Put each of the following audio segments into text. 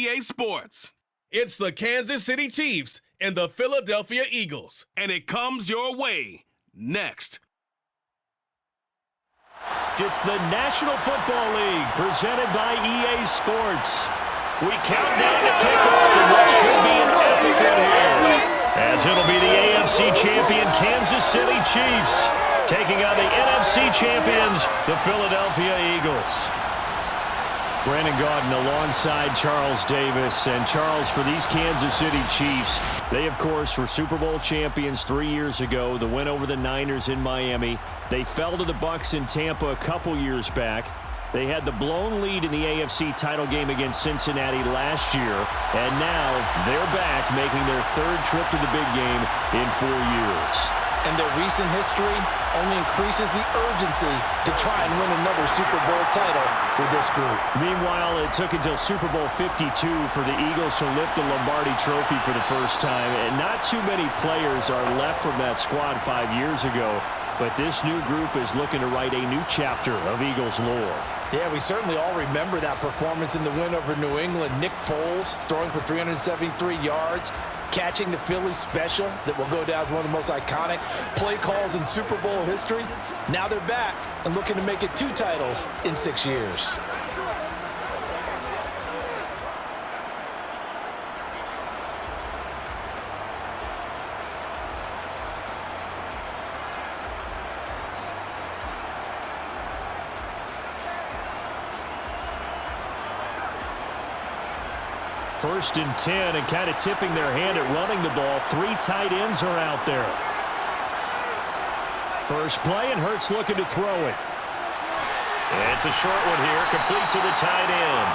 EA Sports. It's the Kansas City Chiefs and the Philadelphia Eagles, and it comes your way next. It's the National Football League presented by EA Sports. We count down to kickoff in what should be an epic one here, as it'll be the AFC champion Kansas City Chiefs taking on the NFC champions, the Philadelphia Eagles. Brandon Gaudin alongside Charles Davis. And Charles, for these Kansas City Chiefs, they, of course, were Super Bowl champions 3 years ago. The win over the Niners in Miami. They fell to the Bucs in Tampa a couple years back. They had the blown lead in the AFC title game against Cincinnati last year. And now they're back, making their third trip to the big game in 4 years. And their recent history only increases the urgency to try and win another Super Bowl title with this group. Meanwhile, it took until Super Bowl 52 for the Eagles to lift the Lombardi Trophy for the first time. And not too many players are left from that squad 5 years ago. But this new group is looking to write a new chapter of Eagles lore. Yeah, we certainly all remember that performance in the win over New England. Nick Foles throwing for 373 yards, catching the Philly special that will go down as one of the most iconic play calls in Super Bowl history. Now they're back and looking to make it 2 titles in 6 years. First and 10, and kind of tipping their hand at running the ball. 3 tight ends are out there. First play, and Hurts looking to throw it. It's a short one here, complete to the tight end.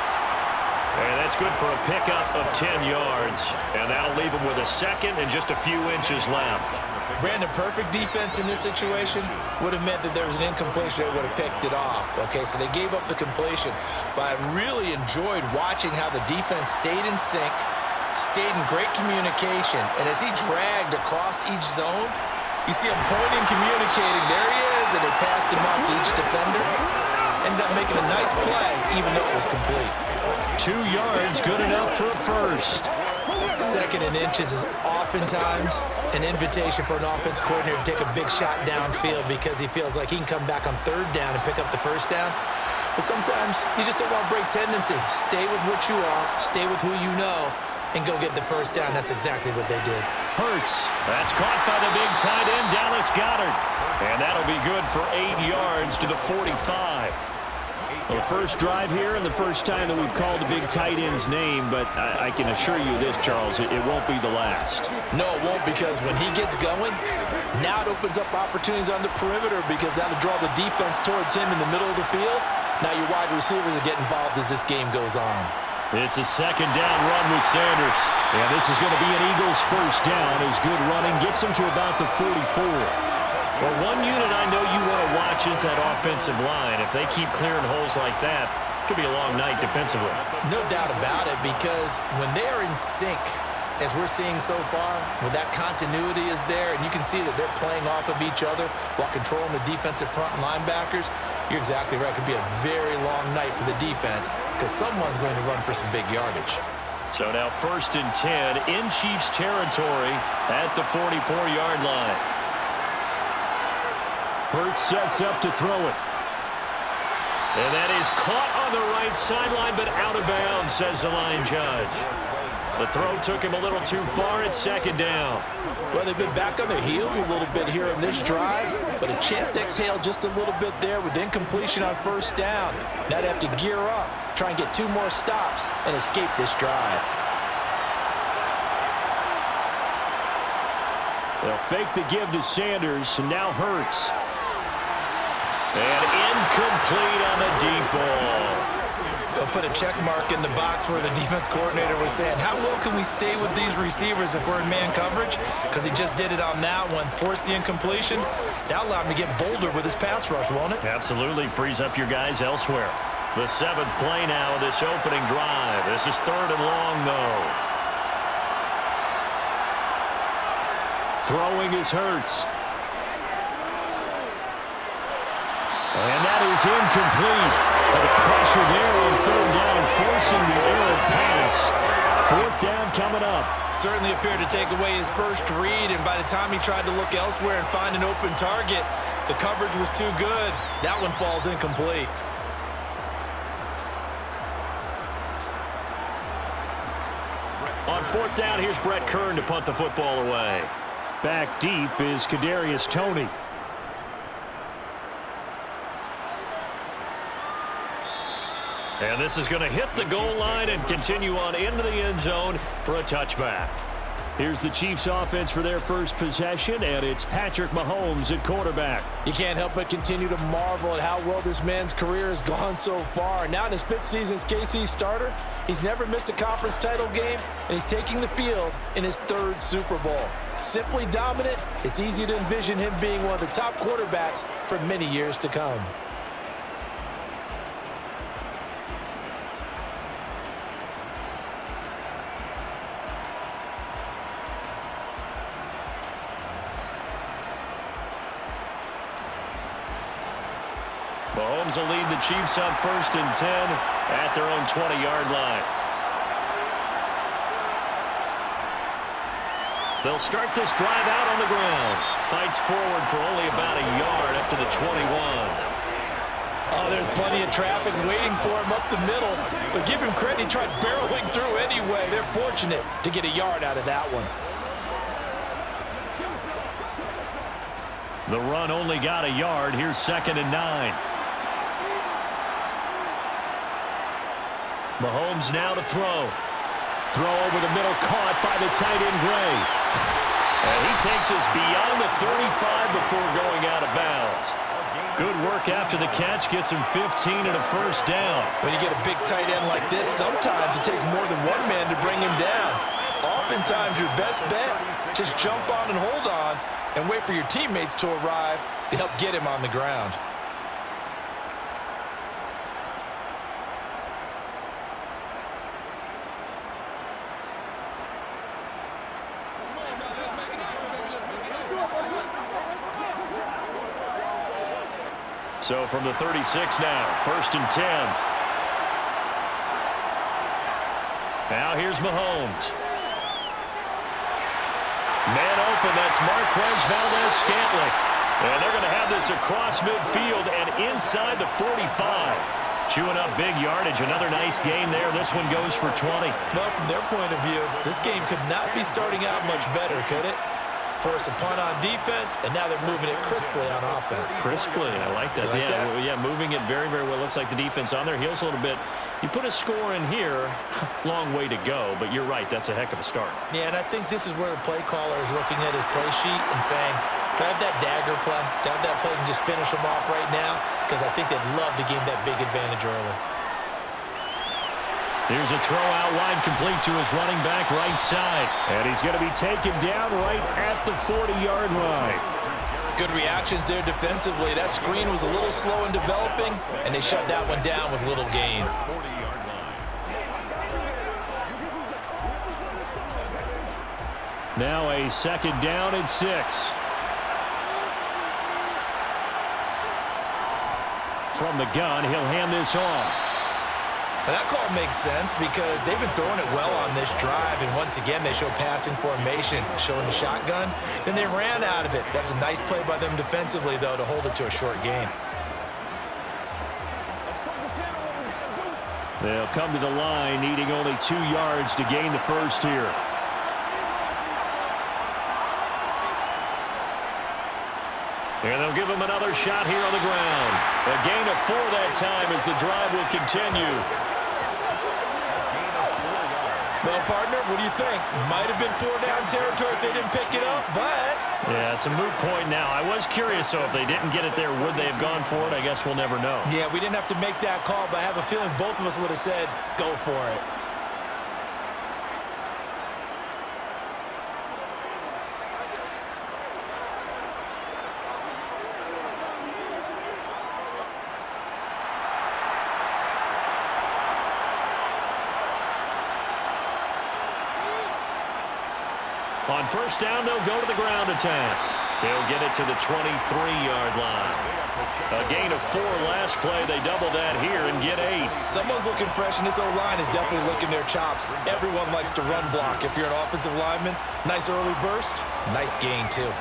And that's good for a pickup of 10 yards. And that'll leave him with a second and just a few inches left. Brandon, perfect defense in this situation would have meant that there was an incompletion that would have picked it off. Okay, so they gave up the completion. But I really enjoyed watching how the defense stayed in sync, stayed in great communication. And as he dragged across each zone, you see him pointing, communicating. There he is, and they passed him out to each defender. Ended up making a nice play, even though it was complete. 2 yards, good enough for a first. Second and inches is oftentimes an invitation for an offense coordinator to take a big shot downfield because he feels like he can come back on 3rd down and pick up the first down. But sometimes you just don't want to break tendency. Stay with what you are, stay with who you know, and go get the first down. That's exactly what they did. Hurts. That's caught by the big tight end, Dallas Goedert. And that'll be good for 8 yards to the 45. Well, the first drive here and the first time that we've called the big tight end's name, but I can assure you this, Charles, it won't be the last. No, it won't, because when he gets going, now it opens up opportunities on the perimeter because that'll draw the defense towards him in the middle of the field. Now your wide receivers will get involved as this game goes on. It's a second down run with Sanders. And this is going to be an Eagles first down as good running gets him to about the 44. Well, one unit I know you want to watch is that offensive line. If they keep clearing holes like that, it could be a long night defensively. No doubt about it, because when they are in sync, as we're seeing so far, when that continuity is there, and you can see that they're playing off of each other while controlling the defensive front and linebackers, you're exactly right. It could be a very long night for the defense because someone's going to run for some big yardage. So now first and 10 in Chiefs territory at the 44-yard line. Hurts sets up to throw it. And that is caught on the right sideline, but out of bounds, says the line judge. The throw took him a little too far at second down. Well, they've been back on their heels a little bit here on this drive, but a chance to exhale just a little bit there with incompletion on first down. Now they have to gear up, try and get 2 more stops, and escape this drive. They'll fake the give to Sanders, and now Hurts. And incomplete on the deep ball. They'll put a check mark in the box where the defense coordinator was saying, how well can we stay with these receivers if we're in man coverage? Because he just did it on that one, forced the incompletion. That allowed him to get bolder with his pass rush, won't it? Absolutely, frees up your guys elsewhere. The 7th play now of this opening drive. This is 3rd and long, though. Throwing is Hurts. And that is incomplete. The pressure there on 3rd down, forcing the errant pass. coming up. Certainly appeared to take away his first read, and by the time he tried to look elsewhere and find an open target, the coverage was too good. That one falls incomplete. On fourth down, here's Brett Kern to punt the football away. Back deep is Kadarius Toney. And this is going to hit the goal line and continue on into the end zone for a touchback. Here's the Chiefs offense for their first possession, and it's Patrick Mahomes at quarterback. You can't help but continue to marvel at how well this man's career has gone so far. Now in his 5th season as KC's starter, he's never missed a conference title game, and he's taking the field in his 3rd Super Bowl. Simply dominant, it's easy to envision him being one of the top quarterbacks for many years to come. Mahomes will lead the Chiefs up 1st and 10 at their own 20-yard line. They'll start this drive out on the ground. Fights forward for only about a yard up to the 21. Oh, there's plenty of traffic waiting for him up the middle. But give him credit, he tried barreling through anyway. They're fortunate to get a yard out of that one. The run only got a yard. Here's 2nd and 9. Mahomes now to throw. Throw over the middle, caught by the tight end Gray. And he takes us beyond the 35 before going out of bounds. Good work after the catch, gets him 15 and a first down. When you get a big tight end like this, sometimes it takes more than one man to bring him down. Oftentimes your best bet, just jump on and hold on and wait for your teammates to arrive to help get him on the ground. So from the 36 now, 1st and 10. Now here's Mahomes. Man open, that's Marquez Valdez-Scantling. And they're going to have this across midfield and inside the 45. Chewing up big yardage, another nice gain there. This one goes for 20. Well, from their point of view, this game could not be starting out much better, could it? Force a punt on defense, and now they're moving it crisply on offense. Crisply, I like that. Yeah, moving it very, very well. Looks like the defense on their heels a little bit. You put a score in here, long way to go, but you're right, that's a heck of a start. Yeah, and I think this is where the play caller is looking at his play sheet and saying, do I have that dagger play? Do I have that play and just finish them off right now? Because I think they'd love to gain that big advantage early. Here's a throw out wide, complete to his running back right side. And he's going to be taken down right at the 40-yard line. Good reactions there defensively. That screen was a little slow in developing, and they shut that one down with little gain. Now a 2nd down and 6. From the gun, he'll hand this off. Now that call makes sense because they've been throwing it well on this drive, and once again they show passing formation, showing the shotgun. Then they ran out of it. That's a nice play by them defensively, though, to hold it to a short gain. They'll come to the line, needing only 2 yards to gain the first here. And they'll give him another shot here on the ground. A gain of 4 that time as the drive will continue. Well, partner, what do you think? Might have been 4-down territory if they didn't pick it up, but... Yeah, it's a moot point now. I was curious, so if they didn't get it there, would they have gone for it? I guess we'll never know. Yeah, we didn't have to make that call, but I have a feeling both of us would have said, go for it. On 1st down, they'll go to the ground attack. He'll get it to the 23-yard line. A gain of 4 last play. They double that here and get 8. Someone's looking fresh, and this O-line is definitely licking their chops. Everyone likes to run block. If you're an offensive lineman, nice early burst, nice gain too.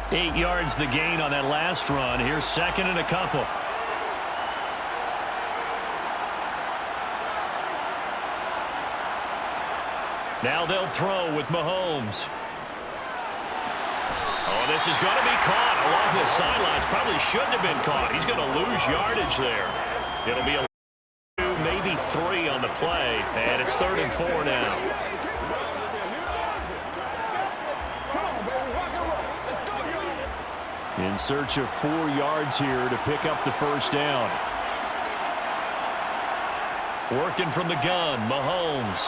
Eight yards the gain on that last run. Here's second and a couple. Now they'll throw with Mahomes. Oh, this is going to be caught along the sidelines. Probably shouldn't have been caught. He's going to lose yardage there. It'll be a 2, maybe 3 on the play, and it's 3rd and 4 now. In search of 4 yards here to pick up the first down. Working from the gun, Mahomes.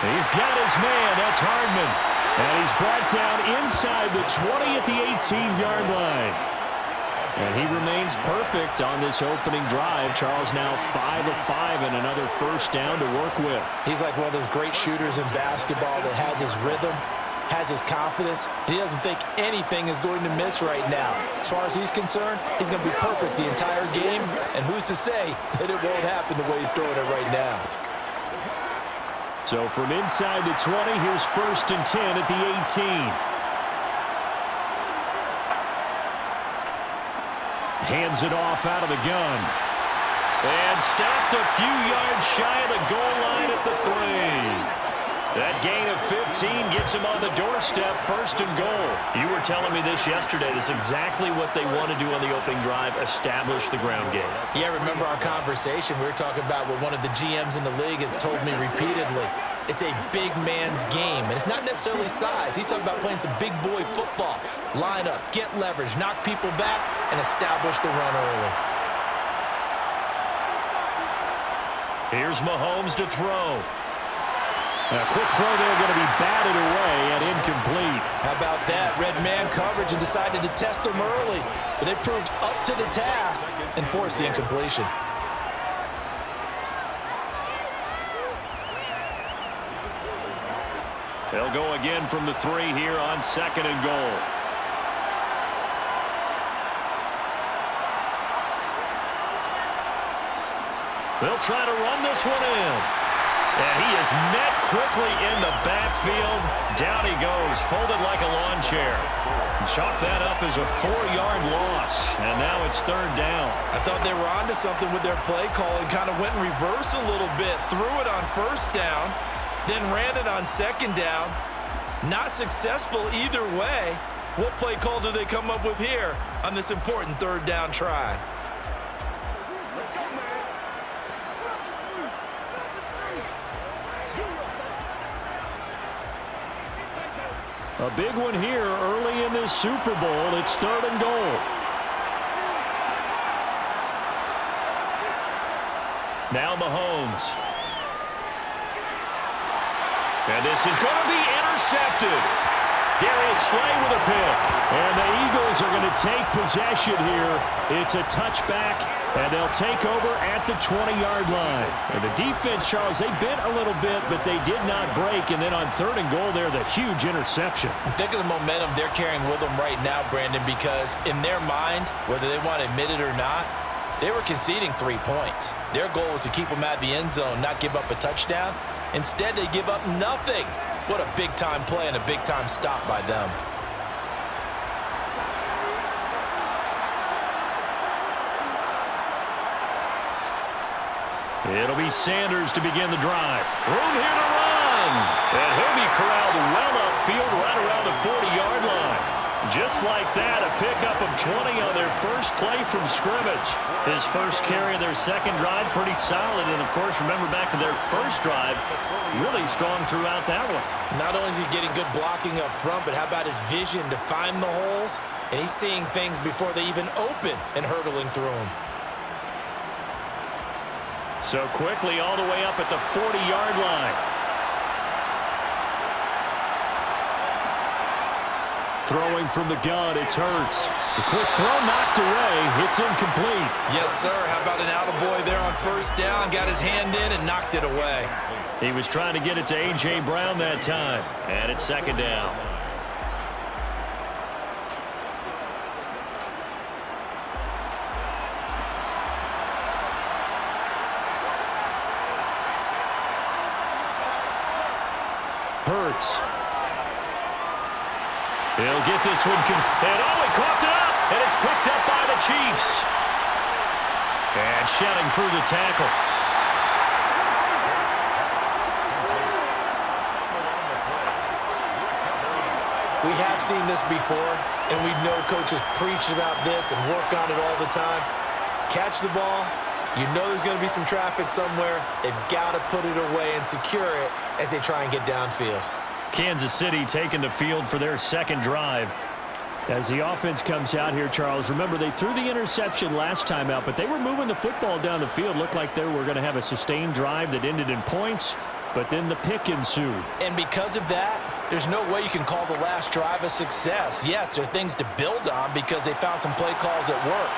He's got his man. That's Hardman. And he's brought down inside the 20 at the 18-yard line. And he remains perfect on this opening drive. Charles now 5 of 5 and another first down to work with. He's like one of those great shooters in basketball that has his rhythm, has his confidence, and he doesn't think anything is going to miss right now. As far as he's concerned, he's going to be perfect the entire game, and who's to say that it won't happen the way he's throwing it right now. So from inside the 20, here's 1st and 10 at the 18. Hands it off out of the gun. And stopped a few yards shy of the goal line at the 3. That gain of 15 gets him on the doorstep, 1st and goal. You were telling me this yesterday. This is exactly what they want to do on the opening drive, establish the ground game. Yeah, remember our conversation. We were talking about what one of the GMs in the league has told me repeatedly. It's a big man's game, and it's not necessarily size. He's talking about playing some big boy football. Line up, get leverage, knock people back, and establish the run early. Here's Mahomes to throw. A quick throw there, going to be batted away and incomplete. How about that? Red man coverage and decided to test them early. But they proved up to the task and forced the incompletion. They'll go again from the 3 here on 2nd and goal. They'll try to run this one in. And he is met quickly in the backfield. Down he goes, folded like a lawn chair. Chalk that up as a 4-yard loss. And now it's 3rd down. I thought they were onto something with their play call and kind of went in reverse a little bit. Threw it on 1st down, then ran it on 2nd down. Not successful either way. What play call do they come up with here on this important 3rd down try? A big one here early in this Super Bowl. It's 3rd and goal. Now Mahomes. And this is going to be intercepted. Darius Slay with a pick. And the Eagles are going to take possession here. It's a touchback, and they'll take over at the 20-yard line. And the defense, Charles, they bit a little bit, but they did not break. And then on 3rd and goal there, the huge interception. Think of the momentum they're carrying with them right now, Brandon, because in their mind, whether they want to admit it or not, they were conceding 3 points. Their goal was to keep them out of the end zone, not give up a touchdown. Instead, they give up nothing. What a big-time play and a big-time stop by them. It'll be Sanders to begin the drive. Room here to run. And he'll be corralled well upfield right around the 40-yard line. Just like that, a pickup of 20 on their first play from scrimmage. His first carry of their 2nd drive, pretty solid. And, of course, remember back to their first drive, really strong throughout that one. Not only is he getting good blocking up front, but how about his vision to find the holes? And he's seeing things before they even open and hurdling through them. So quickly all the way up at the 40-yard line. Throwing from the gun, it's Hurts. The quick throw knocked away. It's incomplete. Yes, sir. How about an attaboy there on first down? Got his hand in and knocked it away. He was trying to get it to A.J. Brown that time. And it's second down. Hurts. He'll get this one. And he coughed it up. And it's picked up by the Chiefs. And shouting through the tackle. We have seen this before, and we know coaches preach about this and work on it all the time. Catch the ball. You know there's going to be some traffic somewhere. They've got to put it away and secure it as they try and get downfield. Kansas City taking the field for their second drive. As the offense comes out here, Charles, remember they threw the interception last time out, but they were moving the football down the field. Looked like they were going to have a sustained drive that ended in points, but then the pick ensued. And because of that, there's no way you can call the last drive a success. Yes, there are things to build on because they found some play calls that work.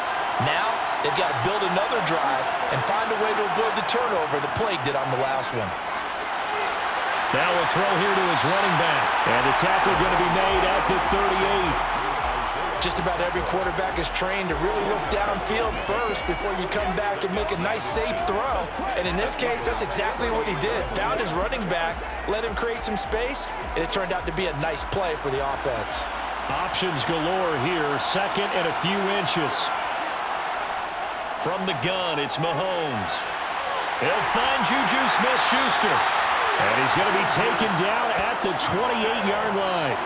Now, they've got to build another drive and find a way to avoid the turnover the plague did on the last one. Now a throw here to his running back. And the tackle going to be made at the 38. Just about every quarterback is trained to really look downfield first before you come back and make a nice, safe throw. And in this case, that's exactly what he did. Found his running back, let him create some space, and it turned out to be a nice play for the offense. Options galore here, second and a few inches. From the gun, it's Mahomes. He'll find Juju Smith-Schuster. And he's going to be taken down at the 28-yard line.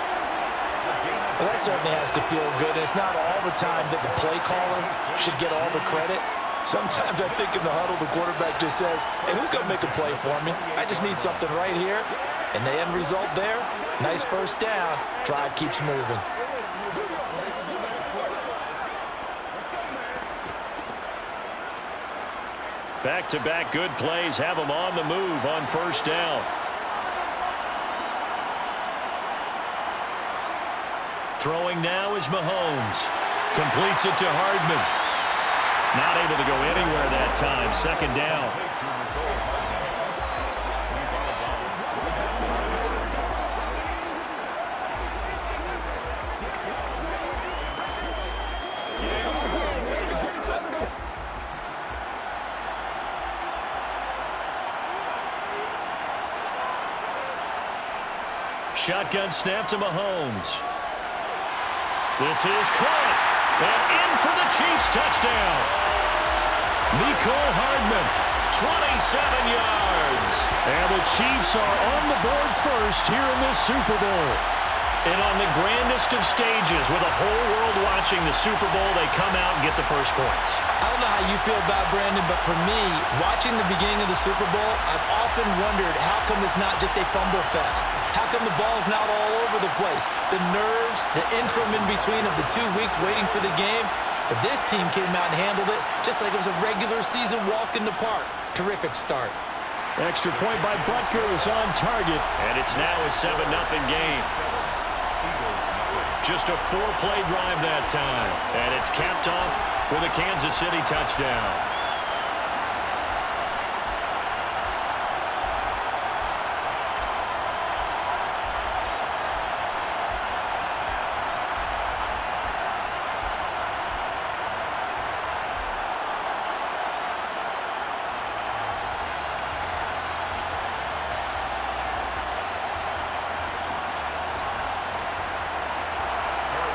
Well, that certainly has to feel good. It's not all the time that the play caller should get all the credit. Sometimes I think in the huddle, the quarterback just says, hey, who's going to make a play for me? I just need something right here. And the end result there, nice first down. Drive keeps moving. Back-to-back good plays have him on the move on first down. Throwing now is Mahomes. Completes it to Hardman. Not able to go anywhere that time. Second down. Shotgun snap to Mahomes. This is caught. And in for the Chiefs touchdown. Mecole Hardman, 27 yards. And the Chiefs are on the board first here in this Super Bowl. And on the grandest of stages, with the whole world watching the Super Bowl, they come out and get the first points. I don't know how you feel about it, Brandon, but for me, watching the beginning of the Super Bowl, I've often wondered how come it's not just a fumble fest? How come the ball's not all over the place? The nerves, the interim in between of the 2 weeks waiting for the game. But this team came out and handled it just like it was a regular season walk in the park. Terrific start. Extra point by Butker is on target. And it's now a 7-0 game. Just a 4-play drive that time. And it's capped off with a Kansas City touchdown.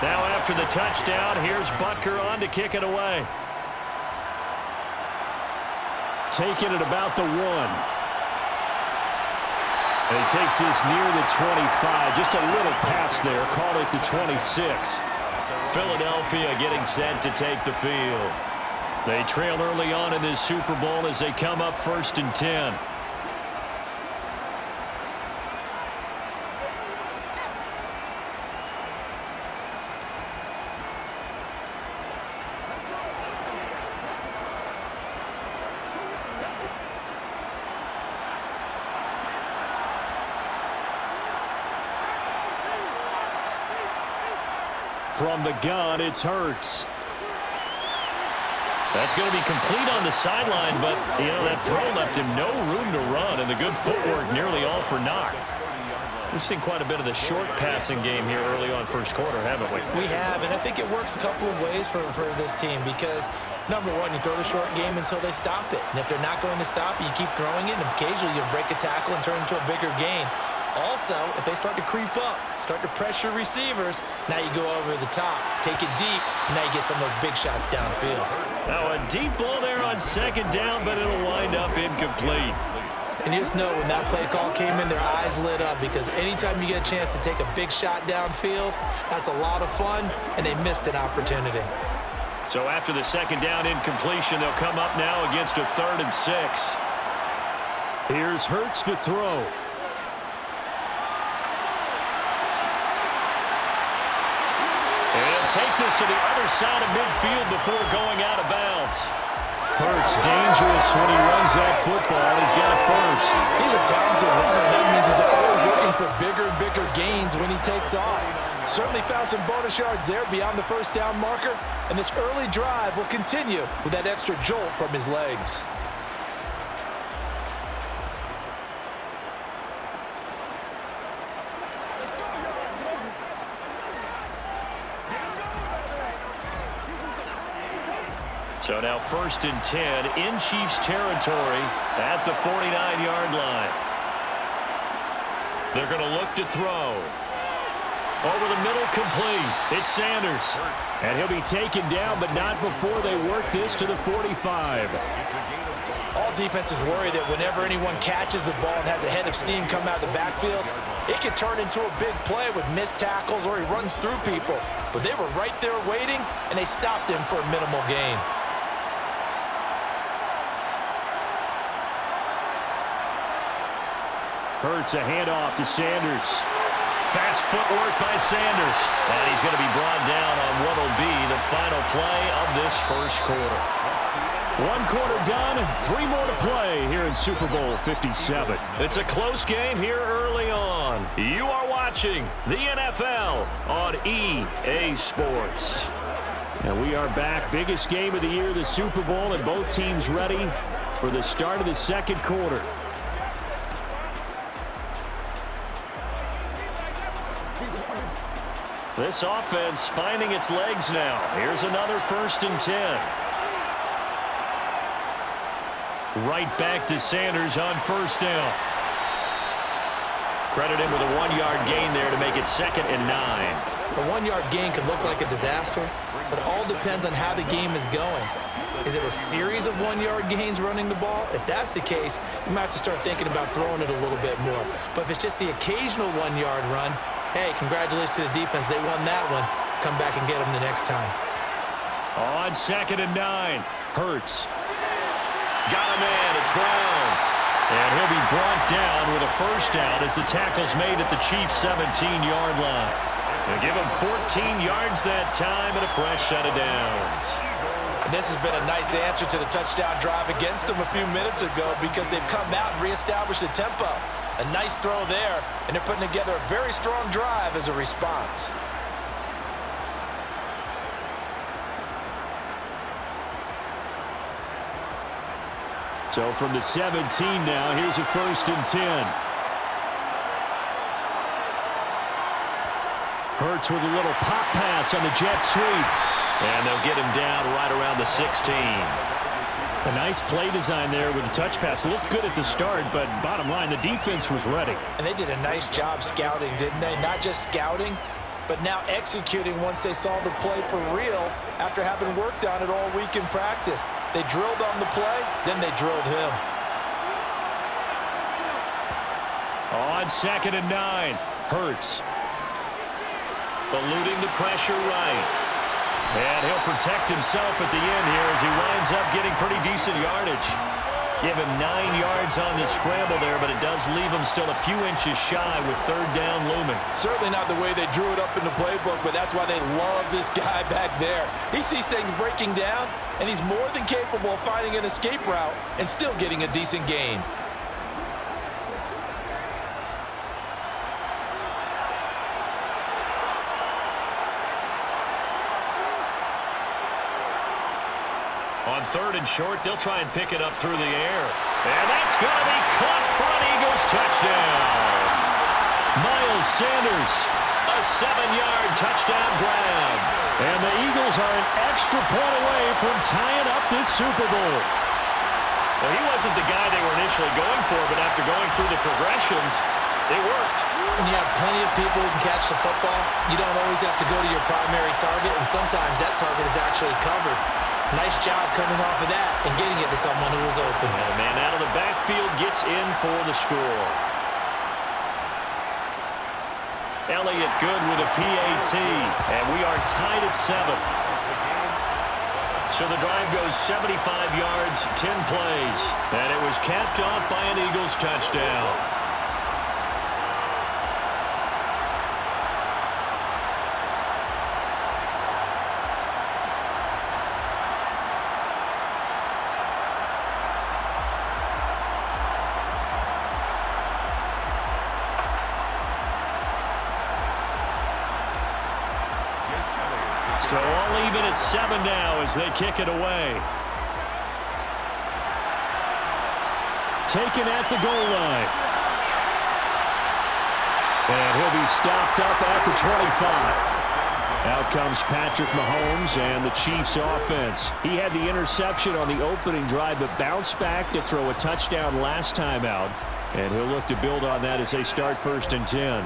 Now after the touchdown, here's Butker on to kick it away. Taking it about the 1. And he takes this near the 25. Just a little pass there. Called it the 26. Philadelphia getting set to take the field. They trail early on in this Super Bowl as they come up 1st and 10. From the gun, it's Hurts. That's going to be complete on the sideline, but, that throw left him no room to run, and the good footwork nearly all for naught. We've seen quite a bit of the short passing game here early on first quarter, haven't we? We have, and I think it works a couple of ways for this team because, number one, you throw the short game until they stop it. And if they're not going to stop it, you keep throwing it, and occasionally you'll break a tackle and turn into a bigger gain. Also, if they start to creep up, start to pressure receivers, now you go over the top, take it deep, and now you get some of those big shots downfield. Now a deep ball there on second down, but it'll wind up incomplete. And you just know when that play call came in, their eyes lit up because anytime you get a chance to take a big shot downfield, that's a lot of fun, and they missed an opportunity. So after the second down incompletion, they'll come up now against a 3rd and 6. Here's Hurts to throw. And he'll take this to the other side of midfield before going out of bounds. Hurts dangerous when he runs that football. He's got it first. He's a talented runner. That means he's always looking for bigger and bigger gains when he takes off. Certainly found some bonus yards there beyond the first down marker. And this early drive will continue with that extra jolt from his legs. So now 1st and 10 in Chiefs territory at the 49-yard line. They're going to look to throw. Over the middle, complete. It's Sanders. And he'll be taken down, but not before they work this to the 45. All defenses worry that whenever anyone catches the ball and has a head of steam come out of the backfield, it could turn into a big play with missed tackles or he runs through people. But they were right there waiting, and they stopped him for a minimal gain. Hurts a handoff to Sanders. Fast footwork by Sanders. And he's going to be brought down on what will be the final play of this first quarter. 1 quarter done, 3 more to play here in Super Bowl 57. It's a close game here early on. You are watching the NFL on EA Sports. And we are back. Biggest game of the year, the Super Bowl, and both teams ready for the start of the second quarter. This offense finding its legs now. Here's another 1st and 10. Right back to Sanders on 1st down. Credit him with a 1-yard gain there to make it 2nd and 9. A 1-yard gain could look like a disaster, but it all depends on how the game is going. Is it a series of 1-yard gains running the ball? If that's the case, you might have to start thinking about throwing it a little bit more. But if it's just the occasional 1-yard run, hey, congratulations to the defense. They won that one. Come back and get them the next time. On 2nd and 9, Hurts. Got him in. It's Brown. And he'll be brought down with a 1st down as the tackle's made at the Chiefs' 17-yard line. They'll give him 14 yards that time and a fresh set of downs. And this has been a nice answer to the touchdown drive against them a few minutes ago because they've come out and reestablished the tempo. A nice throw there, and they're putting together a very strong drive as a response. So from the 17 now, here's a 1st and 10. Hurts with a little pop pass on the jet sweep. And they'll get him down right around the 16. A nice play design there with the touch pass. Looked good at the start, but bottom line, the defense was ready. And they did a nice job scouting, didn't they? Not just scouting, but now executing once they saw the play for real after having worked on it all week in practice. They drilled on the play, then they drilled him. On 2nd and 9, Hurts. Eluding the pressure right. And he'll protect himself at the end here as he winds up getting pretty decent yardage. Give him 9 yards on the scramble there, but it does leave him still a few inches shy with 3rd down looming. Certainly not the way they drew it up in the playbook, but that's why they love this guy back there. He sees things breaking down, and he's more than capable of finding an escape route and still getting a decent gain. On 3rd and short, they'll try and pick it up through the air. And that's going to be caught for an Eagles touchdown. Miles Sanders, a 7-yard touchdown grab. And the Eagles are an extra point away from tying up this Super Bowl. Well, he wasn't the guy they were initially going for, but after going through the progressions, it worked. When you have plenty of people who can catch the football, you don't always have to go to your primary target, and sometimes that target is actually covered. Nice job coming off of that and getting it to someone who was open. And a man out of the backfield gets in for the score. Elliott good with a PAT, and we are tied at 7. So the drive goes 75 yards, 10 plays, and it was capped off by an Eagles touchdown. So all even at 7 now as they kick it away. Taken at the goal line. And he'll be stopped up at the 25. Out comes Patrick Mahomes and the Chiefs offense. He had the interception on the opening drive, but bounced back to throw a touchdown last time out. And he'll look to build on that as they start 1st and 10.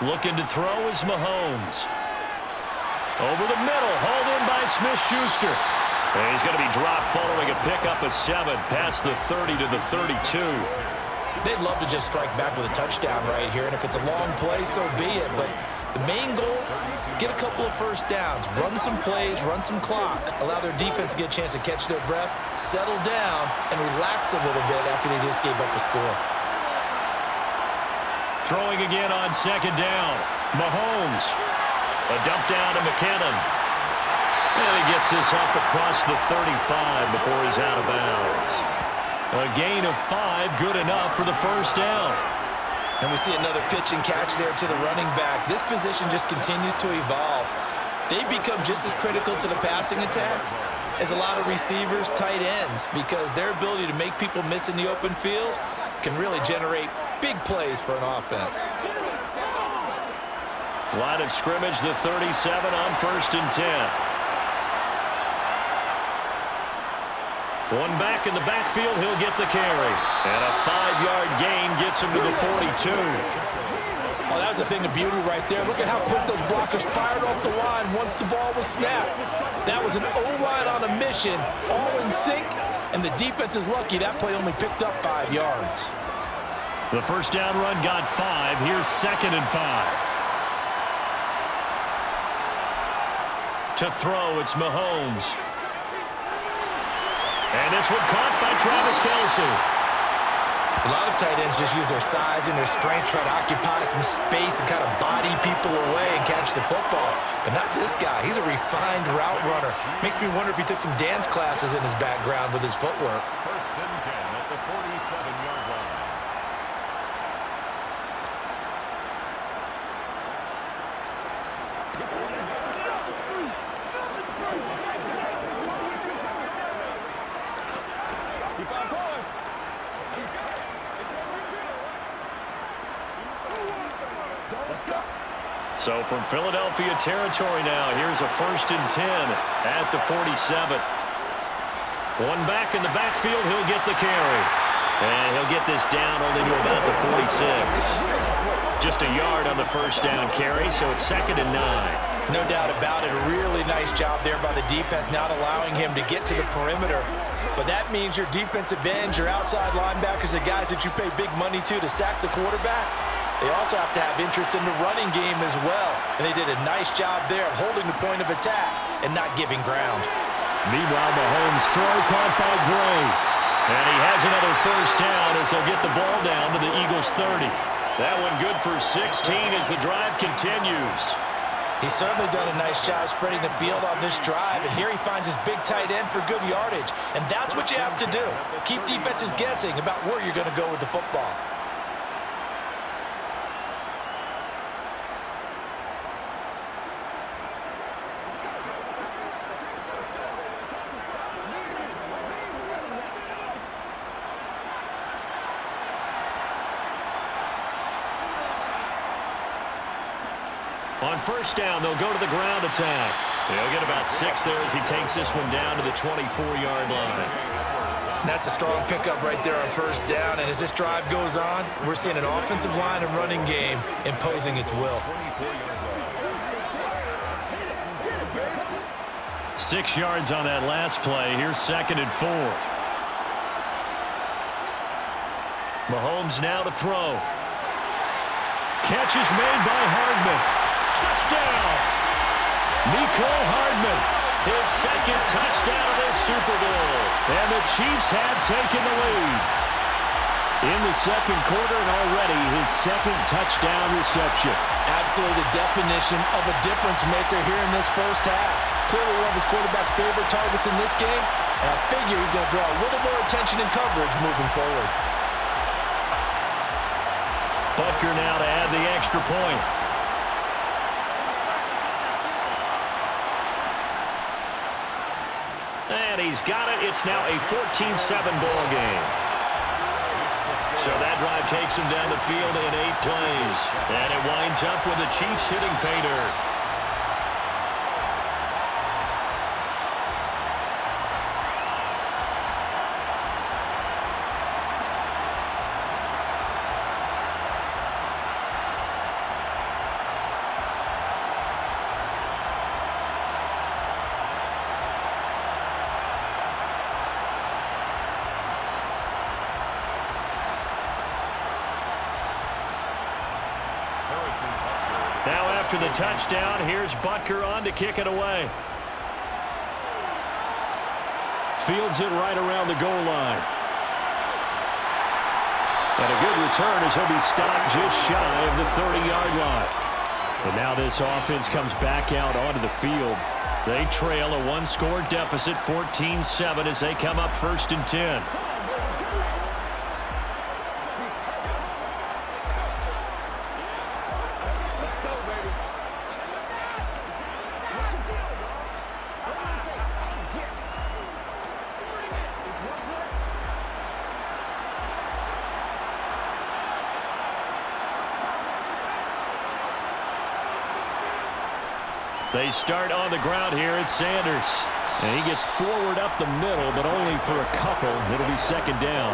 Looking to throw is Mahomes. Over the middle, hauled in by Smith-Schuster. And he's going to be dropped following a pickup of 7 past the 30 to the 32. They'd love to just strike back with a touchdown right here, and if it's a long play, so be it. But the main goal, get a couple of first downs, run some plays, run some clock, allow their defense to get a chance to catch their breath, settle down, and relax a little bit after they just gave up a score. Throwing again on 2nd down. Mahomes. A dump down to McKinnon. And he gets this up across the 35 before he's out of bounds. A gain of 5, good enough for the 1st down. And we see another pitch and catch there to the running back. This position just continues to evolve. They become just as critical to the passing attack as a lot of receivers, tight ends, because their ability to make people miss in the open field can really generate big plays for an offense. Line of scrimmage, the 37 on 1st and 10. One back in the backfield, he'll get the carry. And a 5-yard gain gets him to the 42. Oh, that was a thing of beauty right there. Look at how quick those blockers fired off the line once the ball was snapped. That was an O-line on a mission, all in sync, and the defense is lucky that play only picked up 5 yards. The 1st down run got 5. Here's 2nd and 5. To throw, it's Mahomes. And this one caught by Travis Kelce. A lot of tight ends just use their size and their strength, try to occupy some space and kind of body people away and catch the football. But not this guy. He's a refined route runner. Makes me wonder if he took some dance classes in his background with his footwork. 1st and 10 at the 47-yard line. So from Philadelphia territory now, here's a 1st and 10 at the 47. One back in the backfield, he'll get the carry. And he'll get this down only to about the 46. Just a yard on the 1st down carry, so it's 2nd and 9. No doubt about it. A really nice job there by the defense, not allowing him to get to the perimeter. But that means your defensive ends, your outside linebackers, the guys that you pay big money to sack the quarterback, they also have to have interest in the running game as well. And they did a nice job there of holding the point of attack and not giving ground. Meanwhile, Mahomes' throw caught by Gray. And he has another 1st down as they'll get the ball down to the Eagles' 30. That one good for 16 as the drive continues. He's certainly done a nice job spreading the field on this drive, and here he finds his big tight end for good yardage. And that's what you have to do. Keep defenses guessing about where you're going to go with the football. On first down, they'll go to the ground attack. They'll get about 6 there as he takes this one down to the 24-yard line. That's a strong pickup right there on first down. And as this drive goes on, we're seeing an offensive line and running game imposing its will. 6 yards on that last play. Here's 2nd and 4. Mahomes now to throw. Catch is made by Hardman. Touchdown! Mecole Hardman, his 2nd touchdown of this Super Bowl. And the Chiefs have taken the lead. In the 2nd quarter, and already his 2nd touchdown reception. Absolutely the definition of a difference maker here in this first half. Clearly one of his quarterback's favorite targets in this game, and I figure he's going to draw a little more attention and coverage moving forward. Butker now to add the extra point. And he's got it. It's now a 14-7 ball game. So that drive takes him down the field in 8 plays. And it winds up with the Chiefs hitting pay dirt. Now after the touchdown, here's Butker on to kick it away. Fields it right around the goal line. And a good return as he'll be stopped just shy of the 30-yard line. And now this offense comes back out onto the field. They trail a 1-score deficit, 14-7, as they come up 1st and 10. They start on the ground here at Sanders. And he gets forward up the middle, but only for a couple. It'll be 2nd down.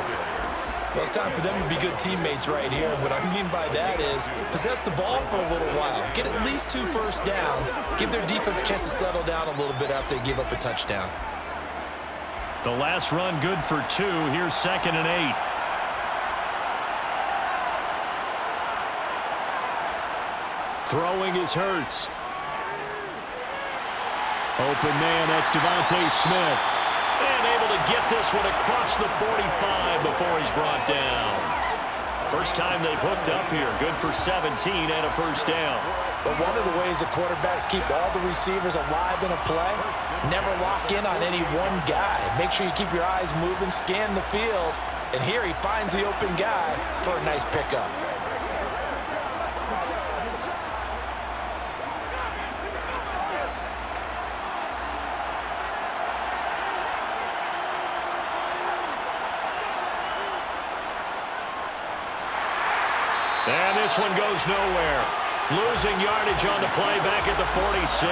Well, it's time for them to be good teammates right here. What I mean by that is possess the ball for a little while. Get at least 2 first downs. Give their defense a chance to settle down a little bit after they give up a touchdown. The last run good for 2. Here's 2nd and 8. Throwing is Hurts. Open man, that's Devontae Smith. And able to get this one across the 45 before he's brought down. First time they've hooked up here. Good for 17 and a first down. But one of the ways that quarterbacks keep all the receivers alive in a play, never lock in on any one guy. Make sure you keep your eyes moving, scan the field. And here he finds the open guy for a nice pickup. And this one goes nowhere. Losing yardage on the play back at the 46.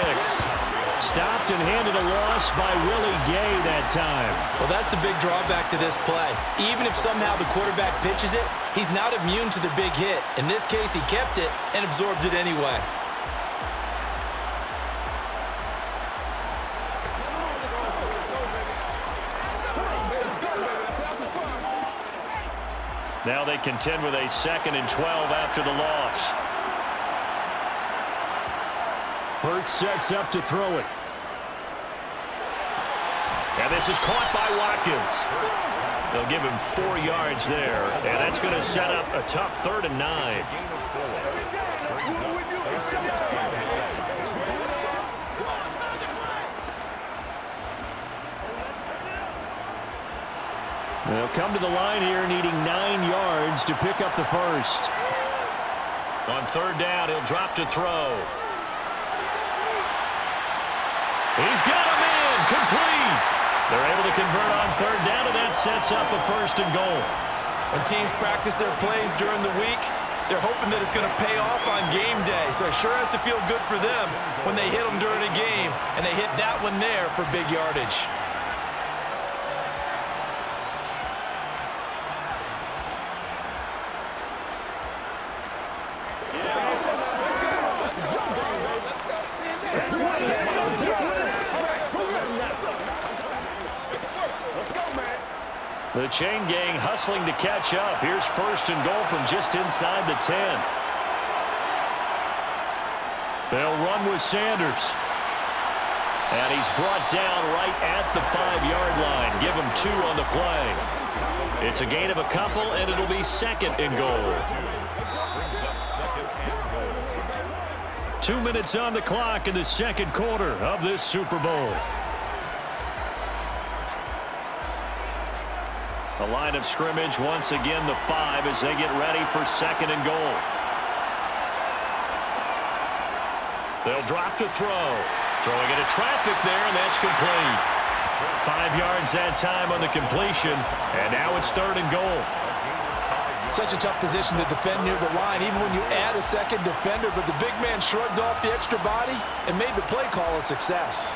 Stopped and handed a loss by Willie Gay that time. Well, that's the big drawback to this play. Even if somehow the quarterback pitches it, he's not immune to the big hit. In this case, he kept it and absorbed it anyway. Now they contend with a 2nd and 12 after the loss. Hurts sets up to throw it. And this is caught by Watkins. They'll give him 4 yards there. And that's going to set up a tough 3rd and 9. come to the line here needing 9 yards to pick up the first. On third down, he'll drop to throw. He's got him in, complete. They're able to convert on third down, and that sets up a first and goal. When teams practice their plays during the week, they're hoping that it's going to pay off on game day. So it sure has to feel good for them when they hit them during a game, and they hit that one there for big yardage. The chain gang hustling to catch up. Here's first and goal from just inside the 10. They'll run with Sanders. And he's brought down right at the 5-yard line. Give him 2 on the play. It's a gain of a couple, and it'll be second and goal. 2 minutes on the clock in the second quarter of this Super Bowl. The line of scrimmage, once again, the 5 as they get ready for second and goal. They'll drop to throw. Throwing into traffic there, and that's complete. 5 yards that time on the completion, and now it's third and goal. Such a tough position to defend near the line, even when you add a second defender, but the big man shrugged off the extra body and made the play call a success.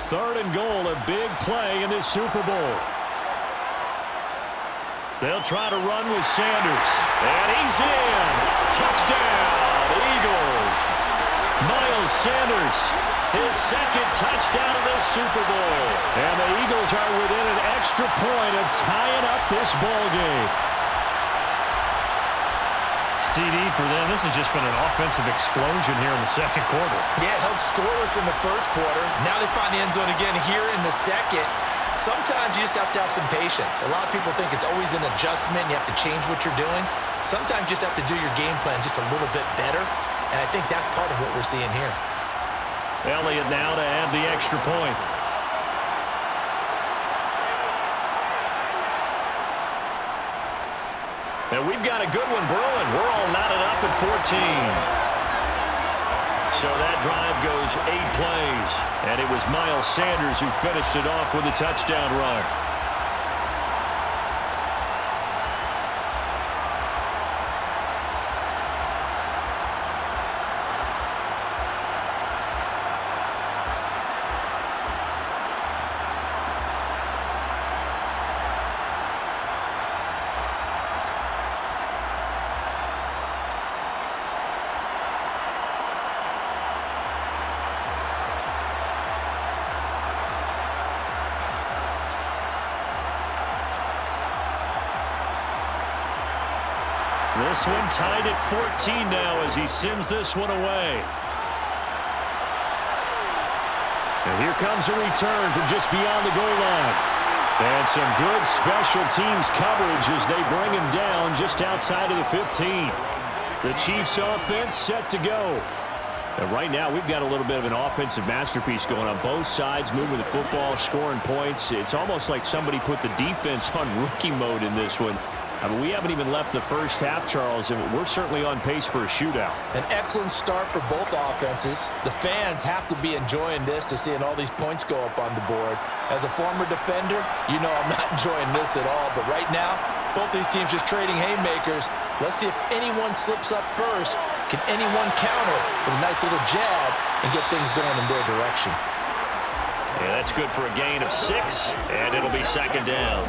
Third and goal, a big play in this Super Bowl. They'll try to run with Sanders. And he's in. Touchdown, Eagles. Miles Sanders, his second touchdown of this Super Bowl. And the Eagles are within an extra point of tying up this ball game. CD for them, this has just been an offensive explosion here in the second quarter. Yeah, held scoreless in the first quarter. Now they find the end zone again here in the second. Sometimes you just have to have some patience. A lot of people think it's always an adjustment. You have to change what you're doing. Sometimes you just have to do your game plan just a little bit better. And I think that's part of what we're seeing here. Elliott now to add the extra point. And we've got a good one brewing. We're all knotted up at 14. So that drive goes 8 plays. And it was Miles Sanders who finished it off with a touchdown run. This one tied at 14 now as he sends this one away. And here comes a return from just beyond the goal line. And some good special teams coverage as they bring him down just outside of the 15. The Chiefs offense set to go. And right now we've got a little bit of an offensive masterpiece going on both sides, moving the football, scoring points. It's almost like somebody put the defense on rookie mode in this one. I mean, we haven't even left the first half, Charles, and we're certainly on pace for a shootout. An excellent start for both offenses. The fans have to be enjoying this to seeing all these points go up on the board. As a former defender, you know I'm not enjoying this at all. But right now, both these teams just trading haymakers. Let's see if anyone slips up first. Can anyone counter with a nice little jab and get things going in their direction? Yeah, that's good for a gain of 6, and it'll be second down.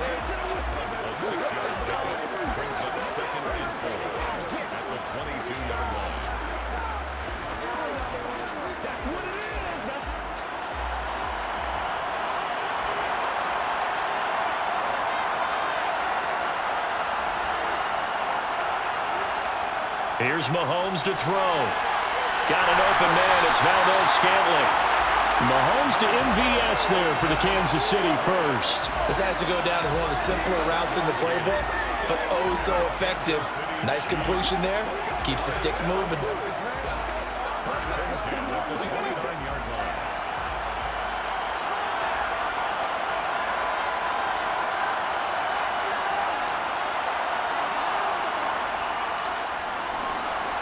Here's Mahomes to throw. Got an open man. It's Valdez-Scantling. Mahomes to MVS there for the Kansas City first. This has to go down as one of the simpler routes in the playbook, but oh so effective. Nice completion there. Keeps the sticks moving. First and 10 at the 29-yard line.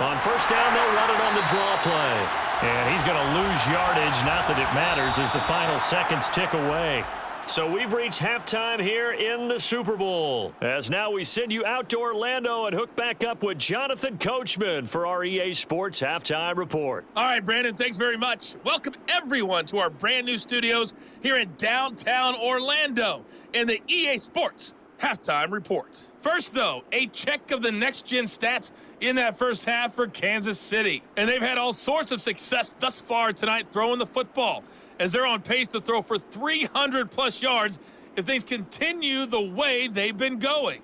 On first down, they'll run it on the draw play. And he's going to lose yardage, not that it matters, as the final seconds tick away. So we've reached halftime here in the Super Bowl. As now we send you out to Orlando and hook back up with Jonathan Coachman for our EA Sports Halftime Report. All right, Brandon, thanks very much. Welcome, everyone, to our brand new studios here in downtown Orlando in the EA Sports Halftime Report. First, though, a check of the next-gen stats in that first half for Kansas City. And they've had all sorts of success thus far tonight throwing the football, as they're on pace to throw for 300-plus yards if things continue the way they've been going.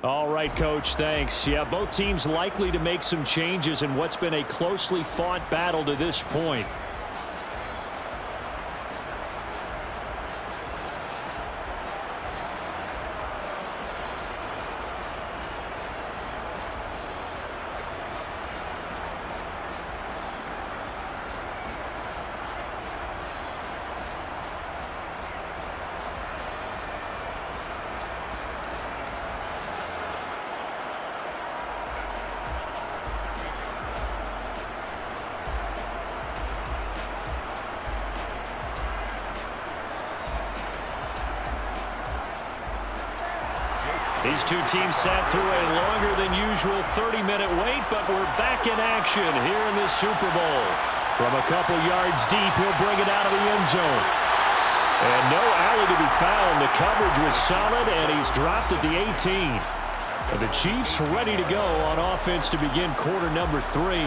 All right, Coach, thanks. Yeah, both teams likely to make some changes in what's been a closely fought battle to this point. These two teams sat through a longer than usual 30-minute wait, but we're back in action here in this Super Bowl. From a couple yards deep, he'll bring it out of the end zone. And no alley to be found. The coverage was solid, and he's dropped at the 18. And the Chiefs ready to go on offense to begin quarter number 3.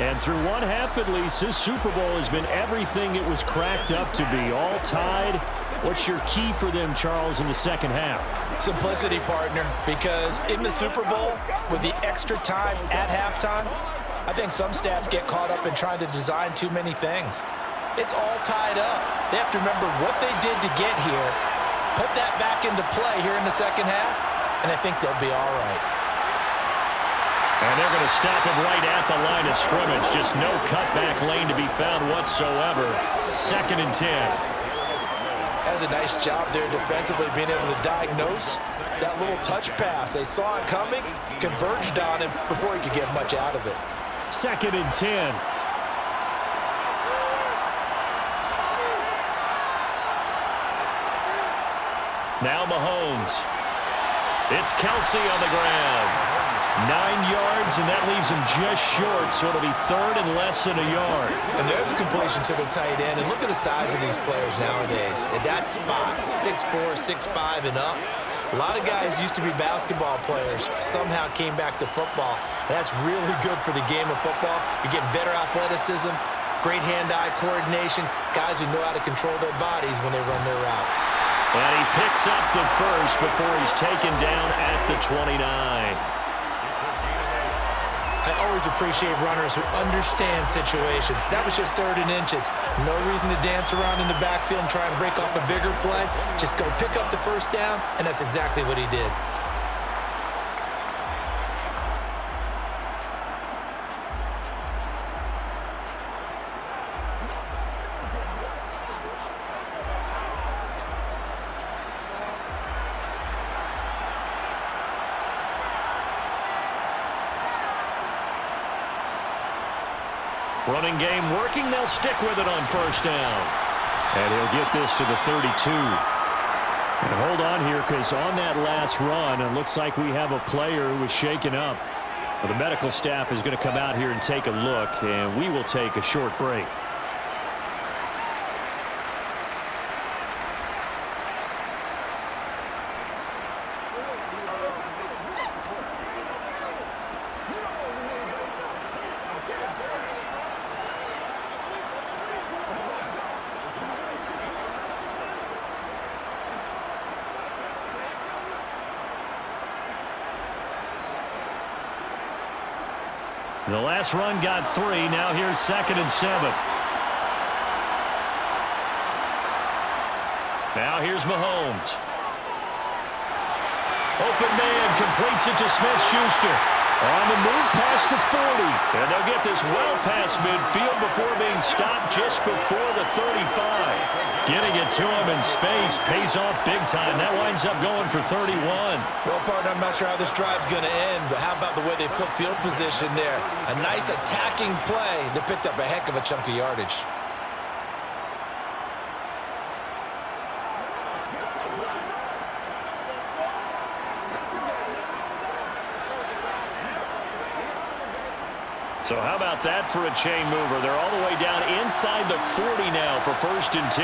And through one half at least, this Super Bowl has been everything it was cracked up to be. All tied. What's your key for them, Charles, in the second half? Simplicity, partner, because in the Super Bowl, with the extra time at halftime, I think some staffs get caught up in trying to design too many things. It's all tied up. They have to remember what they did to get here, put that back into play here in the second half, and I think they'll be all right. And they're going to stop him right at the line of scrimmage. Just no cutback lane to be found whatsoever. 2nd and 10. Has a nice job there defensively, being able to diagnose that little touch pass. They saw it coming, converged on him before he could get much out of it. 2nd and 10. Now Mahomes. It's Kelsey on the ground. 9 yards, and that leaves him just short, so it'll be 3rd and less than a yard. And there's a completion to the tight end, and look at the size of these players nowadays. At that spot, 6'4", 6'5", and up. A lot of guys used to be basketball players, somehow came back to football, and that's really good for the game of football. You're getting better athleticism, great hand-eye coordination, guys who know how to control their bodies when they run their routes. And he picks up the first before he's taken down at the 29. I always appreciate runners who understand situations. That was just 3rd and inches. No reason to dance around in the backfield and try and break off a bigger play. Just go pick up the first down, and that's exactly what he did. Running game working. They'll stick with it on first down. And he'll get this to the 32. And hold on here, because on that last run, it looks like we have a player who was shaken up. Well, the medical staff is going to come out here and take a look, and we will take a short break. The last run got 3. Now here's 2nd and 7. Now here's Mahomes. Open man completes it to Smith-Schuster. On the move past the 40. And they'll get this well past midfield before being stopped just before the 35. Getting it to him in space pays off big time. That winds up going for 31. Well, partner, I'm not sure how this drive's going to end, but how about the way they flip field position there? A nice attacking play that picked up a heck of a chunk of yardage. So how about that for a chain mover? They're all the way down inside the 40 now for 1st and 10.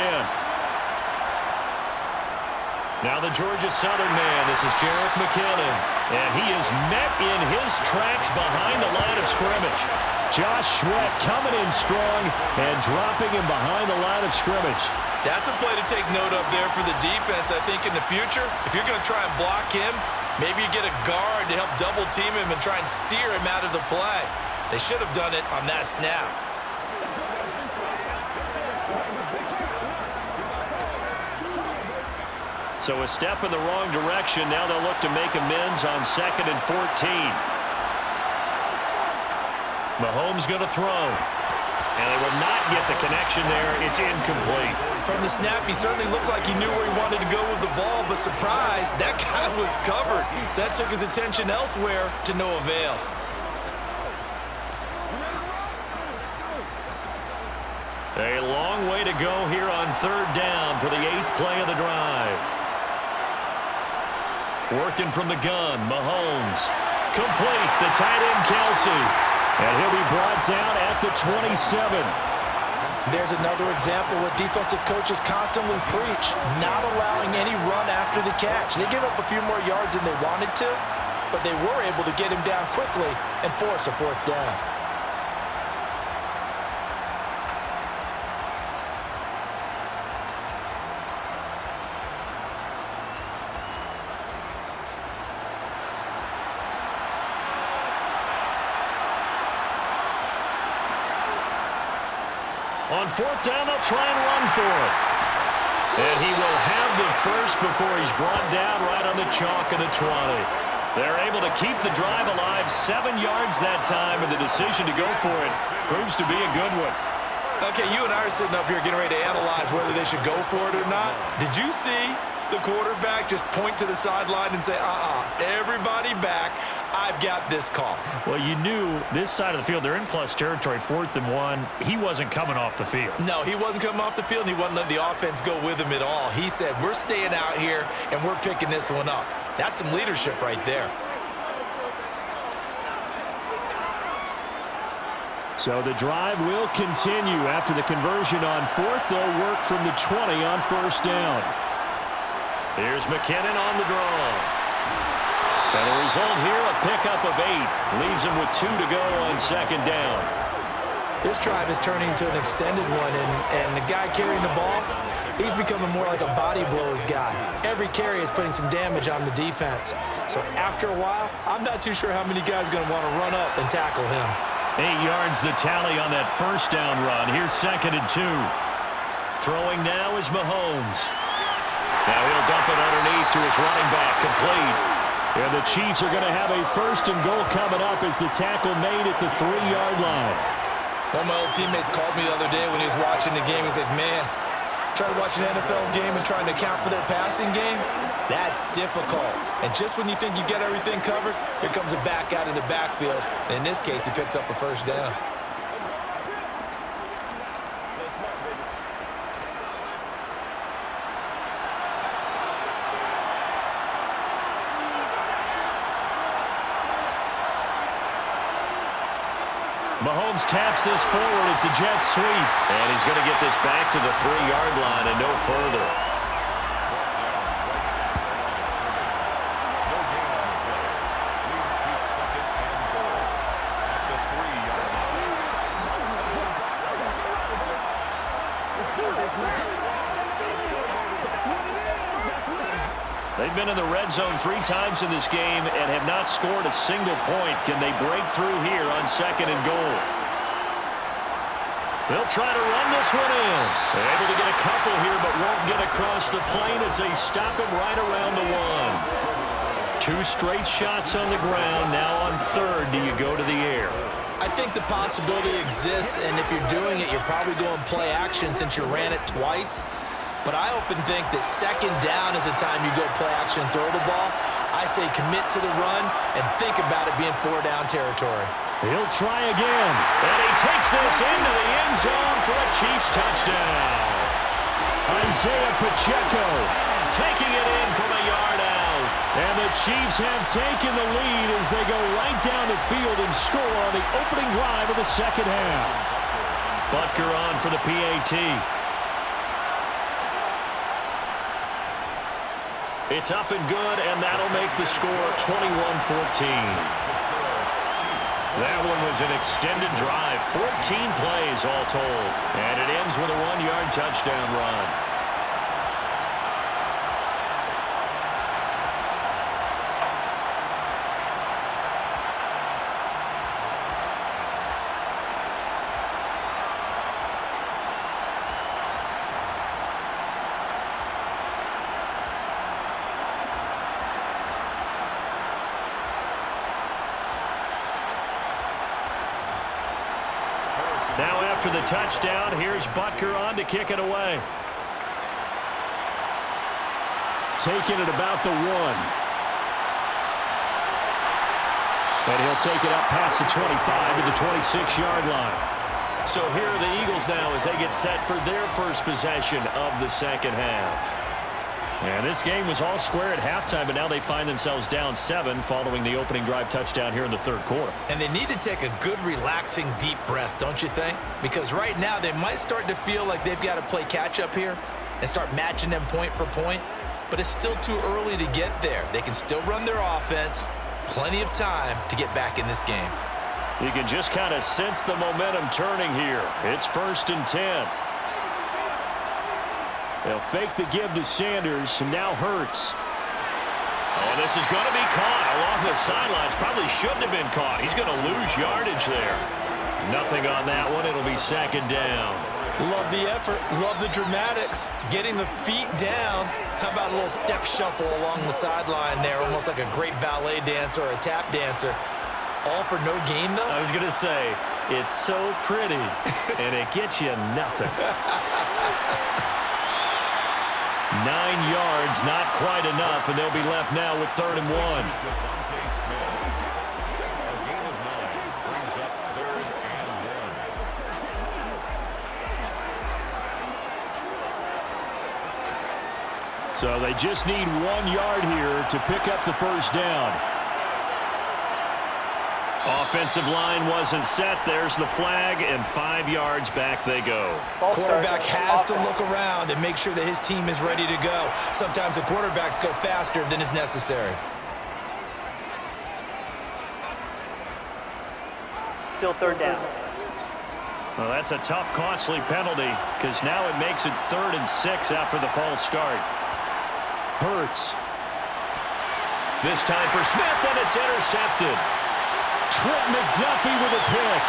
Now the Georgia Southern man. This is Jarek McKinnon. And he is met in his tracks behind the line of scrimmage. Josh Sweat coming in strong and dropping him behind the line of scrimmage. That's a play to take note of there for the defense. I think in the future, if you're going to try and block him, maybe you get a guard to help double team him and try and steer him out of the play. They should have done it on that snap. So a step in the wrong direction. Now they'll look to make amends on 2nd and 14. Mahomes going to throw. And they will not get the connection there. It's incomplete. From the snap, he certainly looked like he knew where he wanted to go with the ball, but surprise, that guy was covered. So that took his attention elsewhere to no avail. A long way to go here on 3rd down for the 8th play of the drive. Working from the gun, Mahomes. Complete, the tight end, Kelsey. And he'll be brought down at the 27. There's another example where defensive coaches constantly preach, not allowing any run after the catch. They give up a few more yards than they wanted to, but they were able to get him down quickly and force a 4th down. On 4th down, they'll try and run for it. And he will have the first before he's brought down right on the chalk of the 20. They're able to keep the drive alive, 7 yards that time, and the decision to go for it proves to be a good one. Okay, you and I are sitting up here getting ready to analyze whether they should go for it or not. Did you see the quarterback just point to the sideline and say, everybody back, I've got this call? Well, you knew this side of the field, they're in plus territory, 4th and 1. He wasn't coming off the field. No, he wasn't coming off the field, and he wasn't letting the offense go with him at all. He said, we're staying out here, and we're picking this one up. That's some leadership right there. So the drive will continue. After the conversion on 4th, they'll work from the 20 on 1st down. Here's McKinnon on the draw. And the result here, a pickup of 8. Leaves him with 2 to go on 2nd down. This drive is turning into an extended one, and the guy carrying the ball, he's becoming more like a body blows guy. Every carry is putting some damage on the defense. So after a while, I'm not too sure how many guys are going to want to run up and tackle him. 8 yards the tally on that 1st down run. Here's 2nd and 2. Throwing now is Mahomes. Now he'll dump it underneath to his running back, complete. And the Chiefs are going to have a 1st and goal coming up as the tackle made at the 3-yard line. One of my old teammates called me the other day when he was watching the game. He's like, man, trying to watch an NFL game and trying to account for their passing game, that's difficult. And just when you think you get everything covered, here comes a back out of the backfield. And in this case, he picks up a 1st down. Mahomes taps this forward. It's a jet sweep. And he's going to get this back to the 3-yard line and no further. Leads to 2nd and goal at the 3-yard line. They've been in the red zone 3 times in this game and have not scored a single point. Can they break through here on 2nd and goal? They'll try to run this one in. They're able to get a couple here, but won't get across the plane as they stop him right around the 1. 2 straight shots on the ground. Now on third, do you go to the air? I think the possibility exists, and if you're doing it, you're probably going play action since you ran it twice. But I often think that second down is the time you go play action and throw the ball. I say commit to the run and think about it being 4-down territory. He'll try again. And he takes this into the end zone for a Chiefs touchdown. Isaiah Pacheco taking it in from a yard out. And the Chiefs have taken the lead as they go right down the field and score on the opening drive of the second half. Butker on for the PAT. It's up and good, and that'll make the score 21-14. That one was an extended drive, 14 plays all told, and it ends with a 1-yard touchdown run. Now after the touchdown, here's Butker on to kick it away. Taking it about the 1. And he'll take it up past the 25 to the 26-yard line. So here are the Eagles now as they get set for their first possession of the second half. And this game was all square at halftime, but now they find themselves down 7 following the opening drive touchdown here in the third quarter. And they need to take a good, relaxing, deep breath, don't you think? Because right now they might start to feel like they've got to play catch-up here and start matching them point for point. But it's still too early to get there. They can still run their offense. Plenty of time to get back in this game. You can just kind of sense the momentum turning here. It's 1st and 10. They'll fake the give to Sanders, and now Hurts. Oh, this is going to be caught along the sidelines. Probably shouldn't have been caught. He's going to lose yardage there. Nothing on that one. It'll be 2nd down. Love the effort. Love the dramatics. Getting the feet down. How about a little step shuffle along the sideline there, almost like a great ballet dancer or a tap dancer. All for no gain, though? I was going to say, it's so pretty, and it gets you nothing. 9 yards, not quite enough, and they'll be left now with 3rd and 1. So they just need 1 yard here to pick up the first down. Offensive line wasn't set. There's the flag, and 5 yards back they go. Quarterback has to look around and make sure that his team is ready to go. Sometimes the quarterbacks go faster than is necessary. Still 3rd down. Well, that's a tough, costly penalty because now it makes it 3rd and 6 after the false start. Hurts. This time for Smith, and it's intercepted. Trent McDuffie with a pick.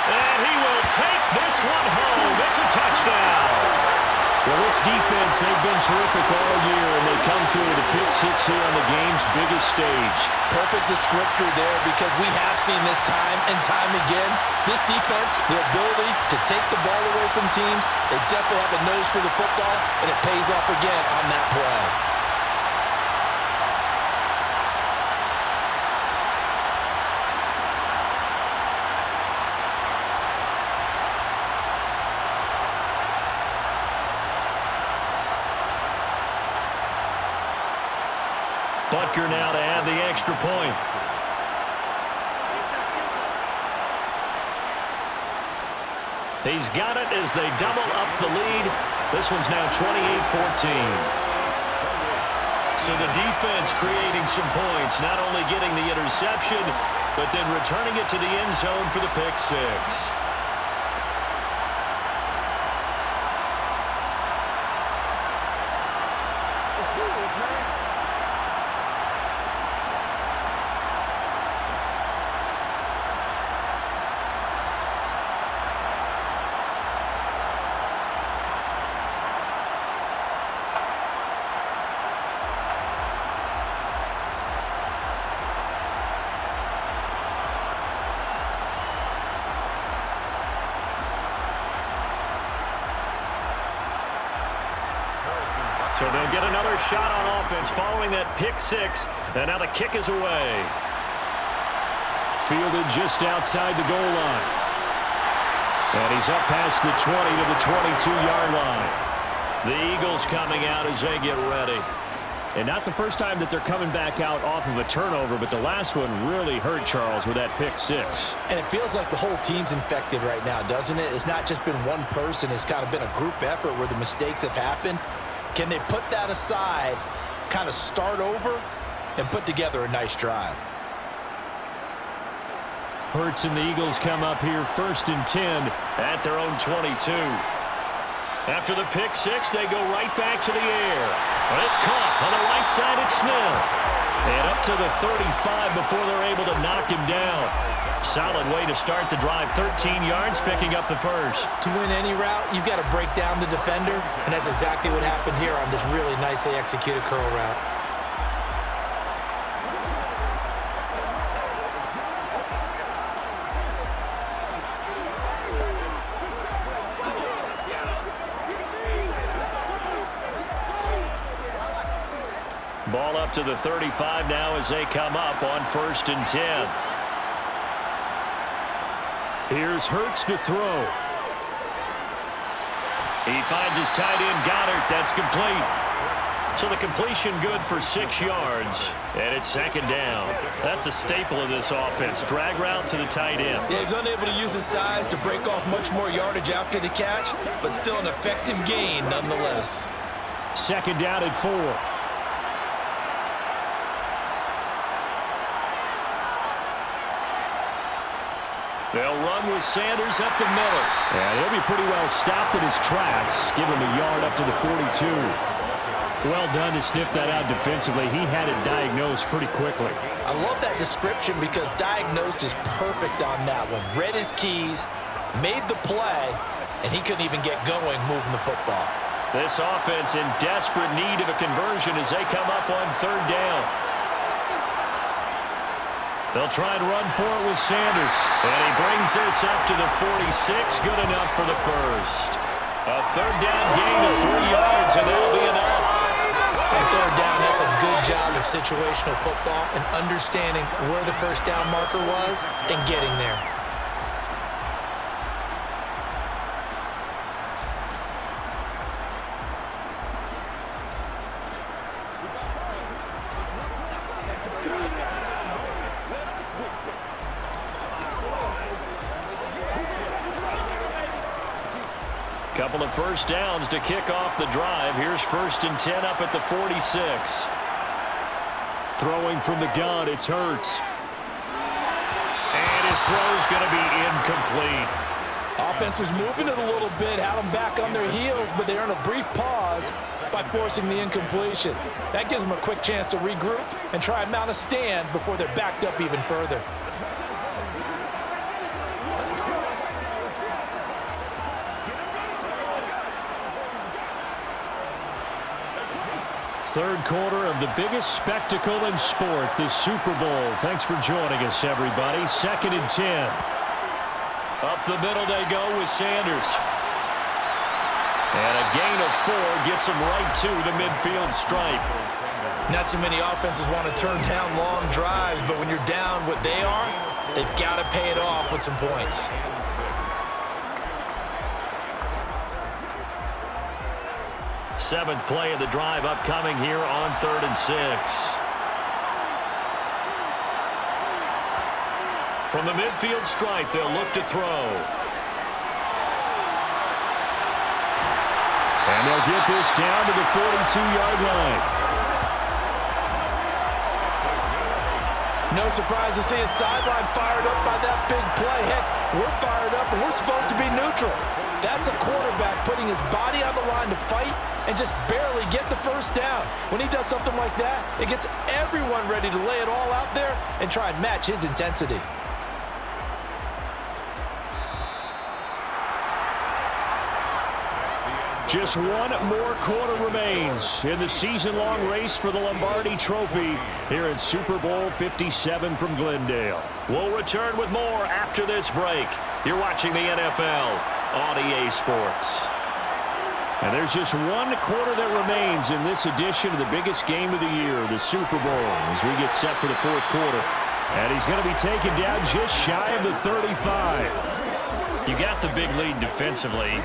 And he will take this one home. It's a touchdown. Well, this defense, they've been terrific all year, and they come through with a pick 6 here on the game's biggest stage. Perfect descriptor there because we have seen this time and time again. This defense, their ability to take the ball away from teams, they definitely have a nose for the football, and it pays off again on that play. Butker now to add the extra point. He's got it as they double up the lead. This one's now 28-14. So the defense creating some points, not only getting the interception, but then returning it to the end zone for the pick 6. So they'll get another shot on offense following that pick six. And now the kick is away. Fielded just outside the goal line. And he's up past the 20 to the 22-yard line. The Eagles coming out as they get ready. And not the first time that they're coming back out off of a turnover, but the last one really hurt Charles with that pick six. And it feels like the whole team's infected right now, doesn't it? It's not just been one person. It's kind of been a group effort where the mistakes have happened. Can they put that aside, kind of start over, and put together a nice drive? Hurts and the Eagles come up here 1st and 10 at their own 22. After the pick six, they go right back to the air. But it's caught on the right side at Smith. And up to the 35 before they're able to knock him down. Solid way to start the drive. 13 yards, picking up the first. To win any route, you've got to break down the defender, and that's exactly what happened here on this really nicely executed curl route. Ball up to the 35 now as they come up on 1st and 10. Here's Hurts to throw. He finds his tight end, Goddard. That's complete. So the completion good for 6 yards. And it's 2nd down. That's a staple of this offense. Drag route to the tight end. Yeah, he's unable to use his size to break off much more yardage after the catch, but still an effective gain nonetheless. 2nd down at 4. They'll run with Sanders up the middle. And he'll be pretty well stopped in his tracks. Give him a yard up to the 42. Well done to sniff that out defensively. He had it diagnosed pretty quickly. I love that description because diagnosed is perfect on that one. Read his keys, made the play, and he couldn't even get going moving the football. This offense in desperate need of a conversion as they come up on 3rd down. They'll try and run for it with Sanders. And he brings this up to the 46. Good enough for the first. A 3rd down gain of 3 yards, and that'll be enough. On 3rd down, that's a good job of situational football and understanding where the 1st down marker was and getting there. Couple of 1st downs to kick off the drive. Here's 1st and 10 up at the 46. Throwing from the gun, it's Hurts. And his throw's going to be incomplete. Offense was moving it a little bit, had them back on their heels, but they earned a brief pause by forcing the incompletion. That gives them a quick chance to regroup and try and mount a stand before they're backed up even further. 3rd quarter of the biggest spectacle in sport, the Super Bowl. Thanks for joining us, everybody. 2nd and 10. Up the middle they go with Sanders. And a gain of 4 gets them right to the midfield stripe. Not too many offenses want to turn down long drives, but when you're down what they are, they've got to pay it off with some points. Seventh play of the drive upcoming here on 3rd and 6. From the midfield stripe, they'll look to throw. And they'll get this down to the 42-yard line. No surprise to see his sideline fired up by that big play. Heck, we're fired up and we're supposed to be neutral. That's a quarterback putting his body on the line to fight and just barely get the 1st down. When he does something like that, it gets everyone ready to lay it all out there and try and match his intensity. Just one more quarter remains in the season-long race for the Lombardi Trophy here at Super Bowl 57 from Glendale. We'll return with more after this break. You're watching the NFL on EA Sports. And there's just one quarter that remains in this edition of the biggest game of the year, the Super Bowl, as we get set for the fourth quarter. And he's going to be taken down just shy of the 35. You got the big lead defensively.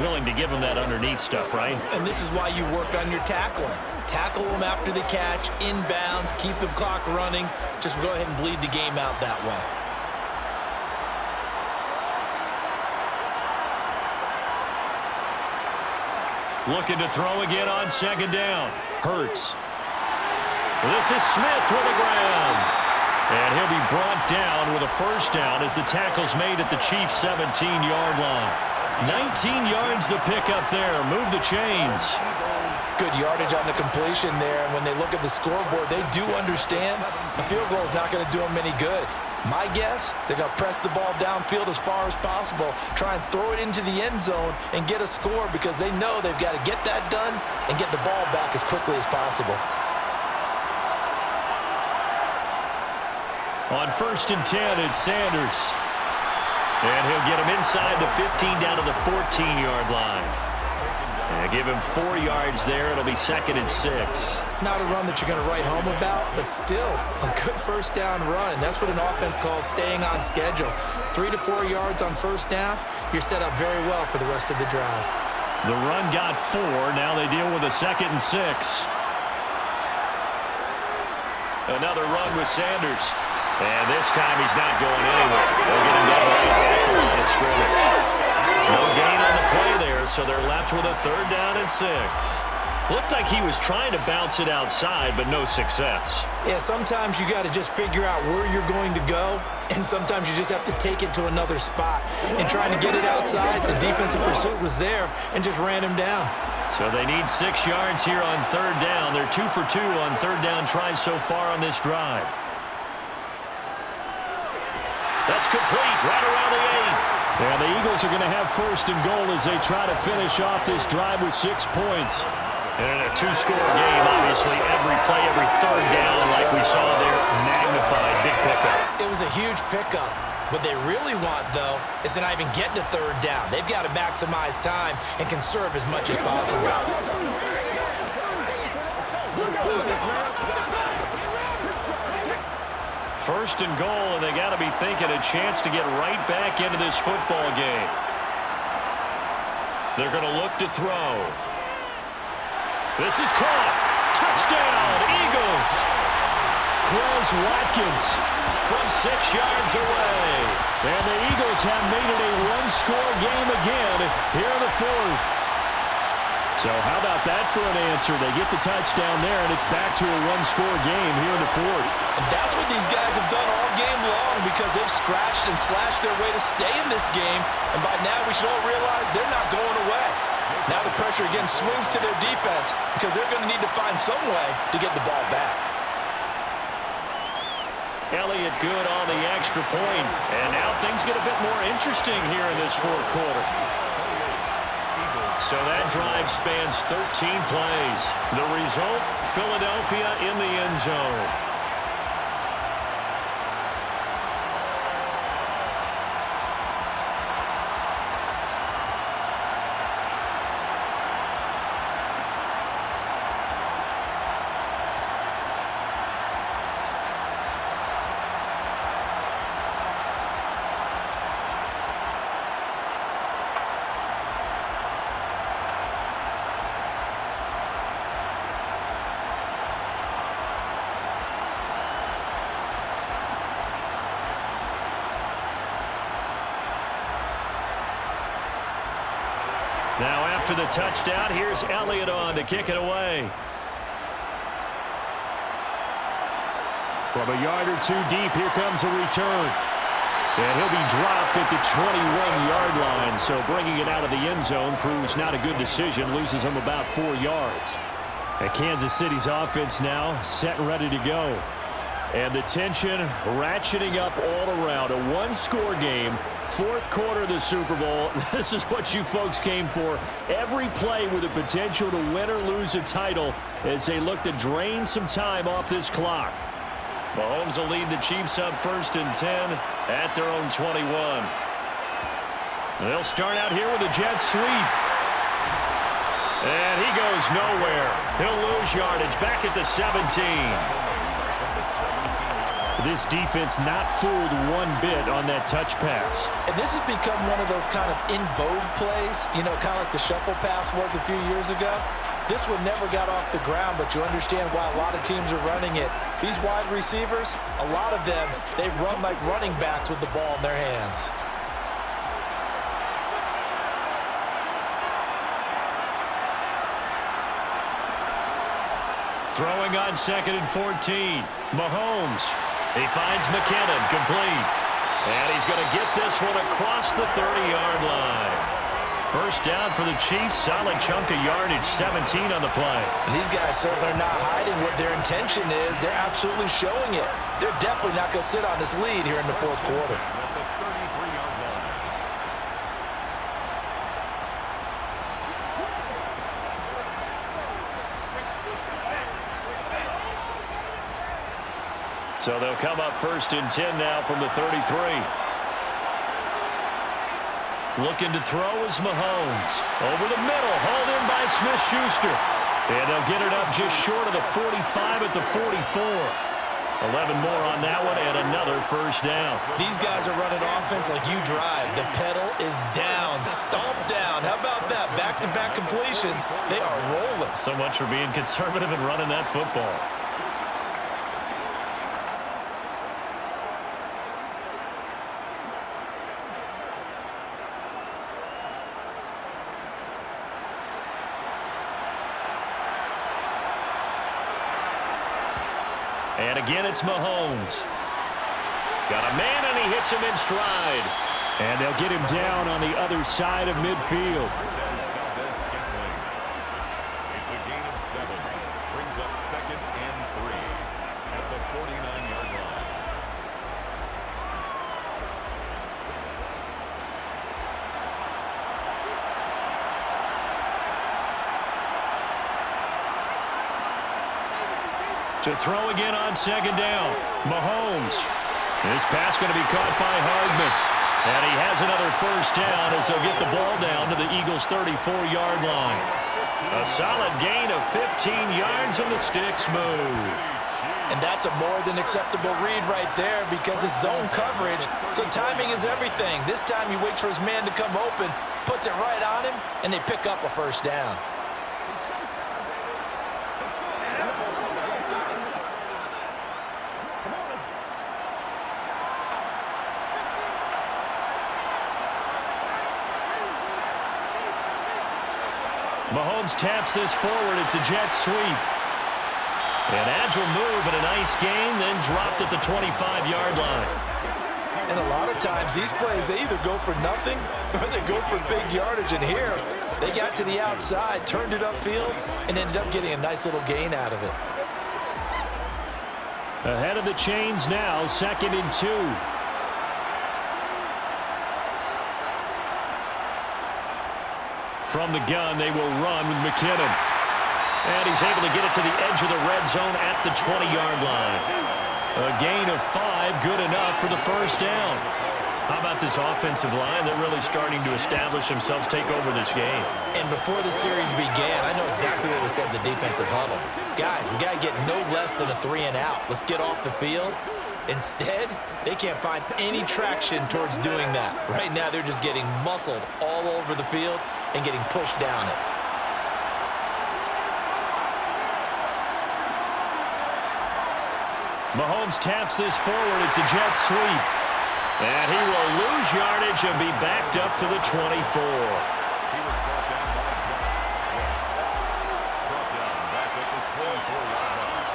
Willing to give him that underneath stuff, right? And this is why you work on your tackling. Tackle them after the catch, inbounds, keep the clock running. Just go ahead and bleed the game out that way. Looking to throw again on second down. Hurts. This is Smith with the ground. And he'll be brought down with a first down as the tackle's made at the Chiefs' 17-yard line. 19 yards to pick up there. Move the chains. Good yardage on the completion there. And when they look at the scoreboard, they do understand a field goal is not going to do them any good. My guess, they're going to press the ball downfield as far as possible, try and throw it into the end zone and get a score because they know they've got to get that done and get the ball back as quickly as possible. On 1st and 10, it's Sanders. And he'll get him inside the 15 down to the 14-yard line. And give him 4 yards there. It'll be 2nd and 6. Not a run that you're going to write home about, but still a good first down run. That's what an offense calls staying on schedule. 3 to 4 yards on first down, you're set up very well for the rest of the drive. The run got 4. Now they deal with a 2nd and 6. Another run with Sanders. And this time he's not going anywhere. They'll get him down right back to the line of scrimmage. No gain on the play there, so they're left with a 3rd down and 6. Looked like he was trying to bounce it outside, but no success. Yeah, sometimes you got to just figure out where you're going to go, and sometimes you just have to take it to another spot. And trying to get it outside, the defensive pursuit was there and just ran him down. So they need 6 yards here on 3rd down. They're 2 for 2 on 3rd down tries so far on this drive. That's complete right around the 8. And the Eagles are going to have 1st and goal as they try to finish off this drive with 6 points. And in a 2-score game, obviously, every play, every 3rd down, like we saw there, magnified, big pickup. It was a huge pickup. What they really want, though, is to not even get to 3rd down. They've got to maximize time and conserve as much as possible. 1st and goal, and they got to be thinking a chance to get right back into this football game. They're going to look to throw. This is caught. Touchdown, Eagles. Quez Watkins from 6 yards away. And the Eagles have made it a 1-score game again here in the 4th. So how about that for an answer? They get the touchdown there, and it's back to a 1-score game here in the 4th. And that's what these guys have done all game long because they've scratched and slashed their way to stay in this game. And by now, we should all realize they're not going away. Now the pressure again swings to their defense because they're going to need to find some way to get the ball back. Elliott good on the extra point. And now things get a bit more interesting here in this 4th quarter. So that drive spans 13 plays. The result, Philadelphia in the end zone. Now after the touchdown, here's Elliott on to kick it away. From a yard or 2 deep, here comes a return. And he'll be dropped at the 21-yard line. So bringing it out of the end zone proves not a good decision. Loses him about 4 yards. And Kansas City's offense now set and ready to go. And the tension ratcheting up all around. A 1-score game. 4th quarter of the Super Bowl. This is what you folks came for. Every play with the potential to win or lose a title as they look to drain some time off this clock. Mahomes will lead the Chiefs up 1st and 10 at their own 21. They'll start out here with a jet sweep. And he goes nowhere. He'll lose yardage back at the 17. This defense not fooled one bit on that touch pass. And this has become one of those kind of in vogue plays, you know, kind of like the shuffle pass was a few years ago. This one never got off the ground, but you understand why a lot of teams are running it. These wide receivers, a lot of them, they run like running backs with the ball in their hands. Throwing on 2nd and 14. Mahomes. He finds McKinnon, complete. And he's going to get this one across the 30-yard line. First down for the Chiefs. Solid chunk of yardage, 17 on the play. And these guys certainly are not hiding what their intention is. They're absolutely showing it. They're definitely not going to sit on this lead here in the fourth quarter. So they'll come up 1st and 10 now from the 33. Looking to throw is Mahomes. Over the middle, hauled in by Smith-Schuster. And they'll get it up just short of the 45 at the 44. 11 more on that one and another first down. These guys are running offense like you drive. The pedal is down, stomp down. How about that? Back-to-back completions. They are rolling. So much for being conservative and running that football. And again, it's Mahomes. Got a man, and he hits him in stride. And they'll get him down on the other side of midfield. It's a gain of 7. Brings up 2nd and 3 at the 49-yard line. To throw again on 2nd down. Mahomes. This pass going to be caught by Hardman. And he has another first down as they'll get the ball down to the Eagles' 34-yard line. A solid gain of 15 yards, and the sticks move. And that's a more than acceptable read right there because it's zone coverage, so timing is everything. This time he waits for his man to come open, puts it right on him, and they pick up a first down. Mahomes taps this forward. It's a jet sweep. An agile move and a nice gain, then dropped at the 25-yard line. And a lot of times these plays, they either go for nothing or they go for big yardage. And here, they got to the outside, turned it upfield, and ended up getting a nice little gain out of it. Ahead of the chains now, 2nd and 2. From the gun, they will run with McKinnon. And he's able to get it to the edge of the red zone at the 20-yard line. A gain of 5, good enough for the first down. How about this offensive line? They're really starting to establish themselves, take over this game. And before the series began, I know exactly what we said in the defensive huddle. Guys, we got to get no less than a 3-and-out. Let's get off the field. Instead, they can't find any traction towards doing that. Right now, they're just getting muscled all over the field and getting pushed down it. Mahomes taps this forward. It's a jet sweep. And he will lose yardage and be backed up to the 24. He was brought down by Josh Sweat. Brought down back at the 24-yard line.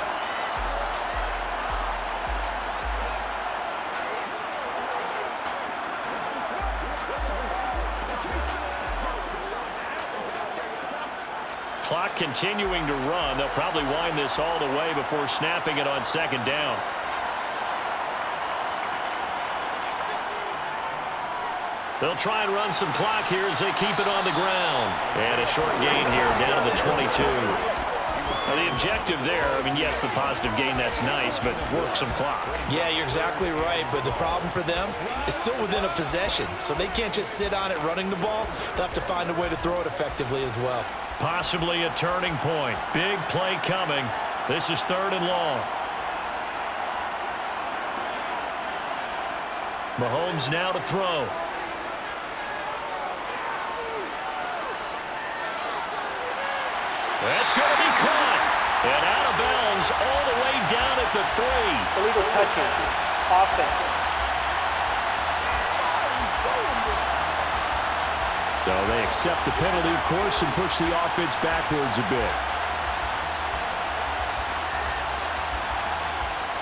Clock continuing to run. They'll probably wind this all the way before snapping it on 2nd down. They'll try and run some clock here as they keep it on the ground. And a short gain here down to the 22. Now the objective there, I mean, yes, the positive gain, that's nice, but work some clock. Yeah, you're exactly right, but the problem for them is still within a possession, so they can't just sit on it running the ball. They'll have to find a way to throw it effectively as well. Possibly a turning point. Big play coming. This is 3rd and long. Mahomes now to throw. That's going to be caught. And out of bounds all the way down at the 3. Illegal touching. Offense. So they accept the penalty, of course, and push the offense backwards a bit.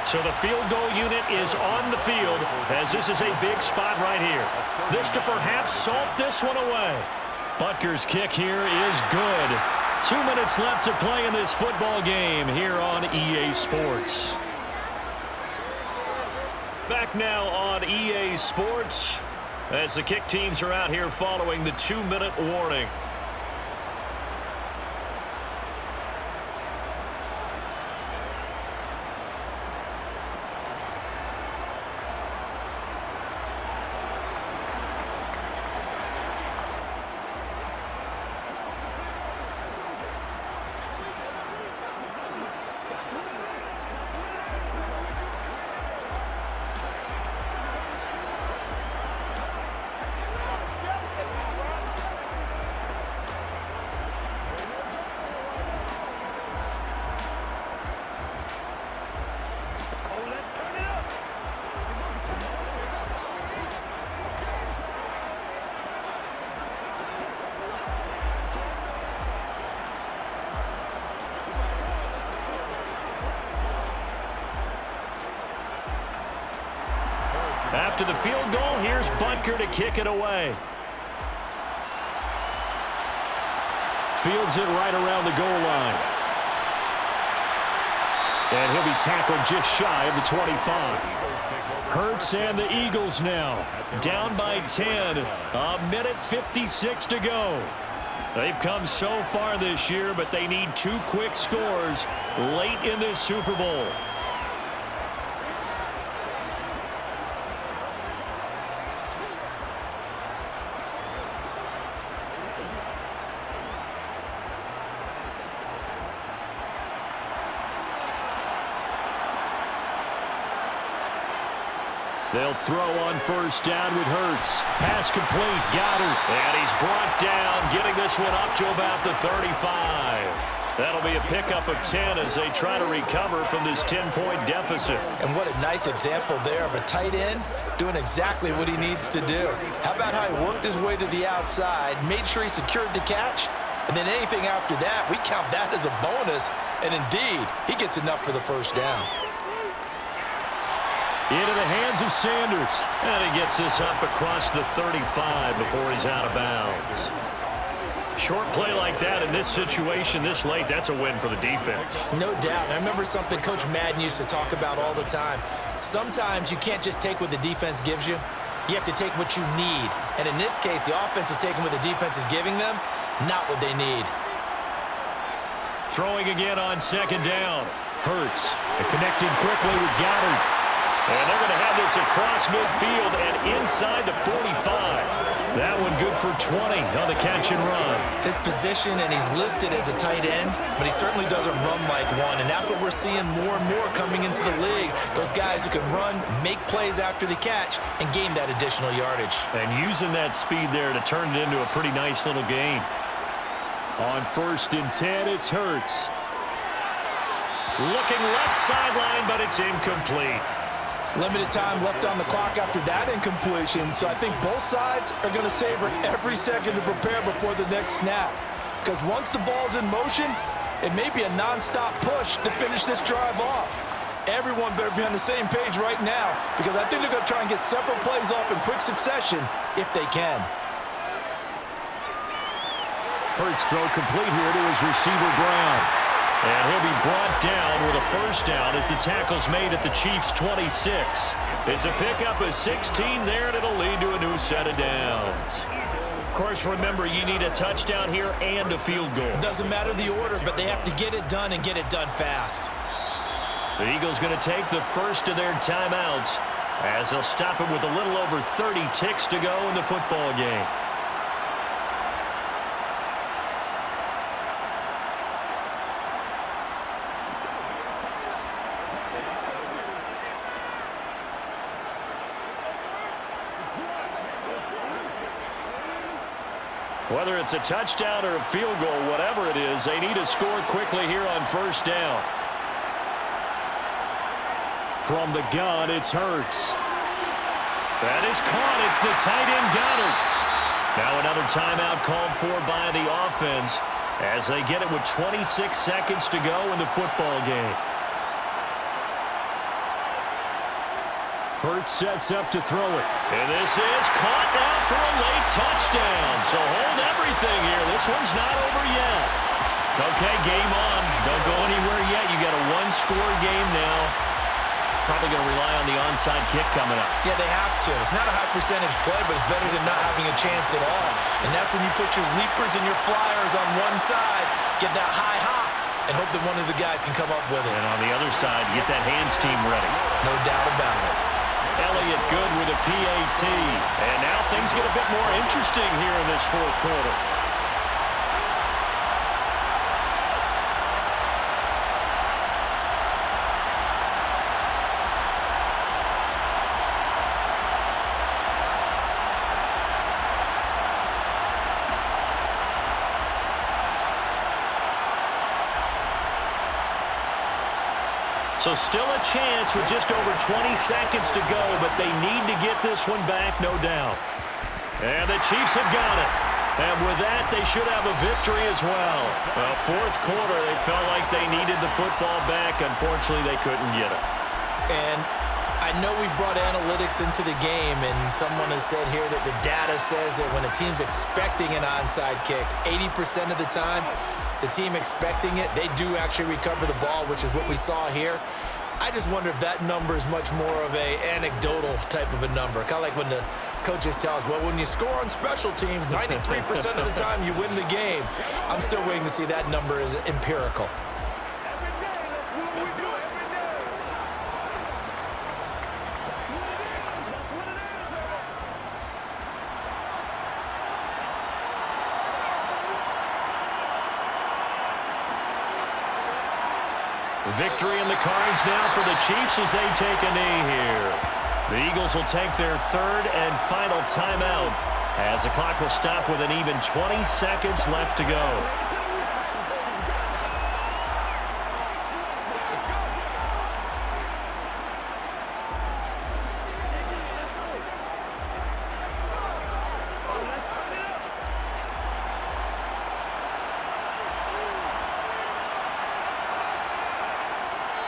So the field goal unit is on the field as this is a big spot right here. This to perhaps salt this one away. Butker's kick here is good. 2 minutes left to play in this football game here on EA Sports. Back now on EA Sports as the kick teams are out here following the 2-minute warning. After the field goal, here's Butker to kick it away. Fields it right around the goal line. And he'll be tackled just shy of the 25. Hurts and the Eagles now. Down by 10. A minute 56 to go. They've come so far this year, but they need 2 quick scores late in this Super Bowl. They'll throw on 1st down with Hurts. Pass complete. Got it. And he's brought down, getting this one up to about the 35. That'll be a pickup of 10 as they try to recover from this 10-point deficit. And what a nice example there of a tight end doing exactly what he needs to do. How about how he worked his way to the outside, made sure he secured the catch, and then anything after that, we count that as a bonus. And indeed, he gets enough for the 1st down. Into the hands of Sanders. And he gets this up across the 35 before he's out of bounds. Short play like that in this situation this late, that's a win for the defense. No doubt. I remember something Coach Madden used to talk about all the time. Sometimes you can't just take what the defense gives you. You have to take what you need. And in this case, the offense is taking what the defense is giving them, not what they need. Throwing again on 2nd down. Hurts. And connecting quickly with Goddard. And they're going to have this across midfield and inside the 45. That one good for 20 on the catch and run. His position, and he's listed as a tight end, but he certainly doesn't run like one. And that's what we're seeing more and more coming into the league. Those guys who can run, make plays after the catch, and gain that additional yardage. And using that speed there to turn it into a pretty nice little game. On 1st and 10, it's Hurts. Looking left sideline, but it's incomplete. Limited time left on the clock after that incompletion, so I think both sides are going to savor every second to prepare before the next snap. Because once the ball's in motion, it may be a non-stop push to finish this drive off. Everyone better be on the same page right now, because I think they're going to try and get several plays off in quick succession if they can. Hurts throw complete here to his receiver Brown. And he'll be brought down with a 1st down as the tackle's made at the Chiefs' 26. It's a pickup of 16 there, and it'll lead to a new set of downs. Of course, remember, you need a touchdown here and a field goal. Doesn't matter the order, but they have to get it done and get it done fast. The Eagles going to take the first of their timeouts as they'll stop it with a little over 30 ticks to go in the football game. Whether it's a touchdown or a field goal, whatever it is, they need to score quickly here on first down. From the gun, it's Hurts. That is caught. It's the tight end Goddard. Now another timeout called for by the offense as they get it with 26 seconds to go in the football game. Hurts sets up to throw it. And this is caught now for a late touchdown. So hold everything here. This one's not over yet. Okay, game on. Don't go anywhere yet. You got a one-score game now. Probably going to rely on the onside kick coming up. Yeah, they have to. It's not a high percentage play, but it's better than not having a chance at all. And that's when you put your leapers and your flyers on one side, get that high hop, and hope that one of the guys can come up with it. And on the other side, get that hands team ready. No doubt about it. Elliott good with a PAT. And now things get a bit more interesting here in this fourth quarter. So still a chance with just over 20 seconds to go, but they need to get this one back, no doubt. And the Chiefs have got it. And with that, they should have a victory as well. Fourth quarter, they felt like they needed the football back. Unfortunately, they couldn't get it. And I know we've brought analytics into the game, and someone has said here that the data says that when a team's expecting an onside kick, 80% of the time, the team expecting it, they do actually recover the ball, which is what we saw here. I just wonder if that number is much more of a anecdotal type of a number. Kind of like when the coaches tell us, well, when you score on special teams, 93% of the time you win the game. I'm still waiting to see that number is empirical. Victory in the cards now for the Chiefs as they take a knee here. The Eagles will take their third and final timeout as the clock will stop with an even 20 seconds left to go.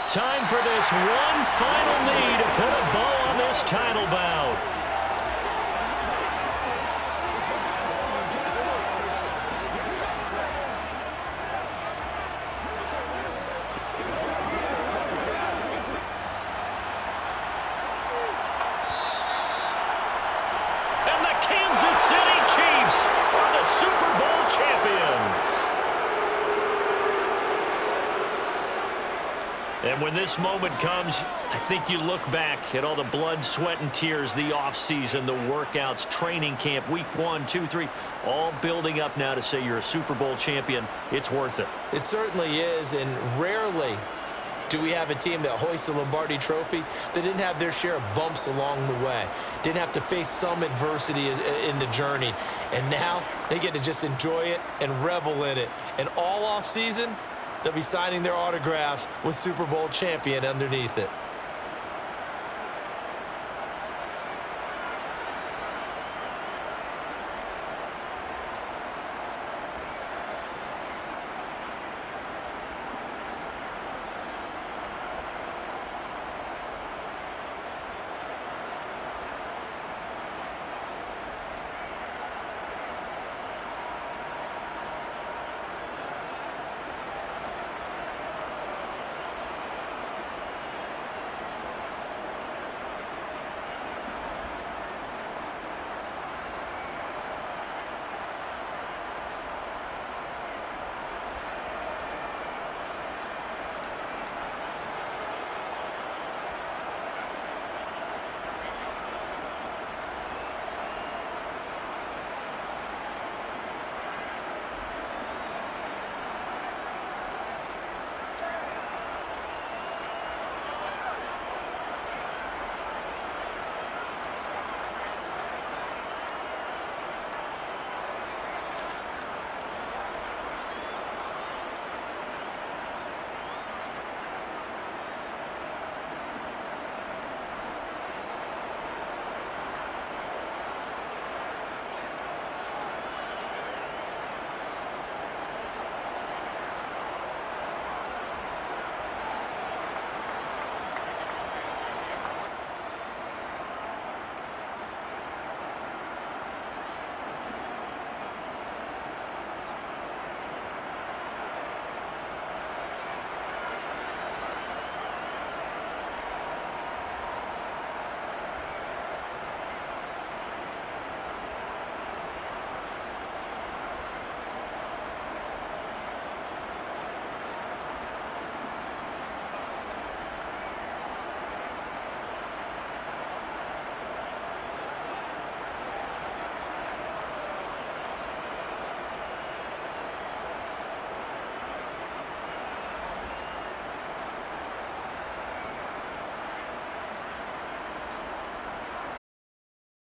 Time for this one final knee to put a bow on this title bout. And the Kansas City Chiefs are the Super Bowl champions. And when this moment comes, I think you look back at all the blood, sweat, and tears, the offseason, the workouts, training camp, week 1, 2, 3, all building up now to say you're a Super Bowl champion. It's worth it. It certainly is, and rarely do we have a team that hoists the Lombardi Trophy that didn't have their share of bumps along the way, didn't have to face some adversity in the journey, and now they get to just enjoy it and revel in it. And all offseason, they'll be signing their autographs with Super Bowl champion underneath it.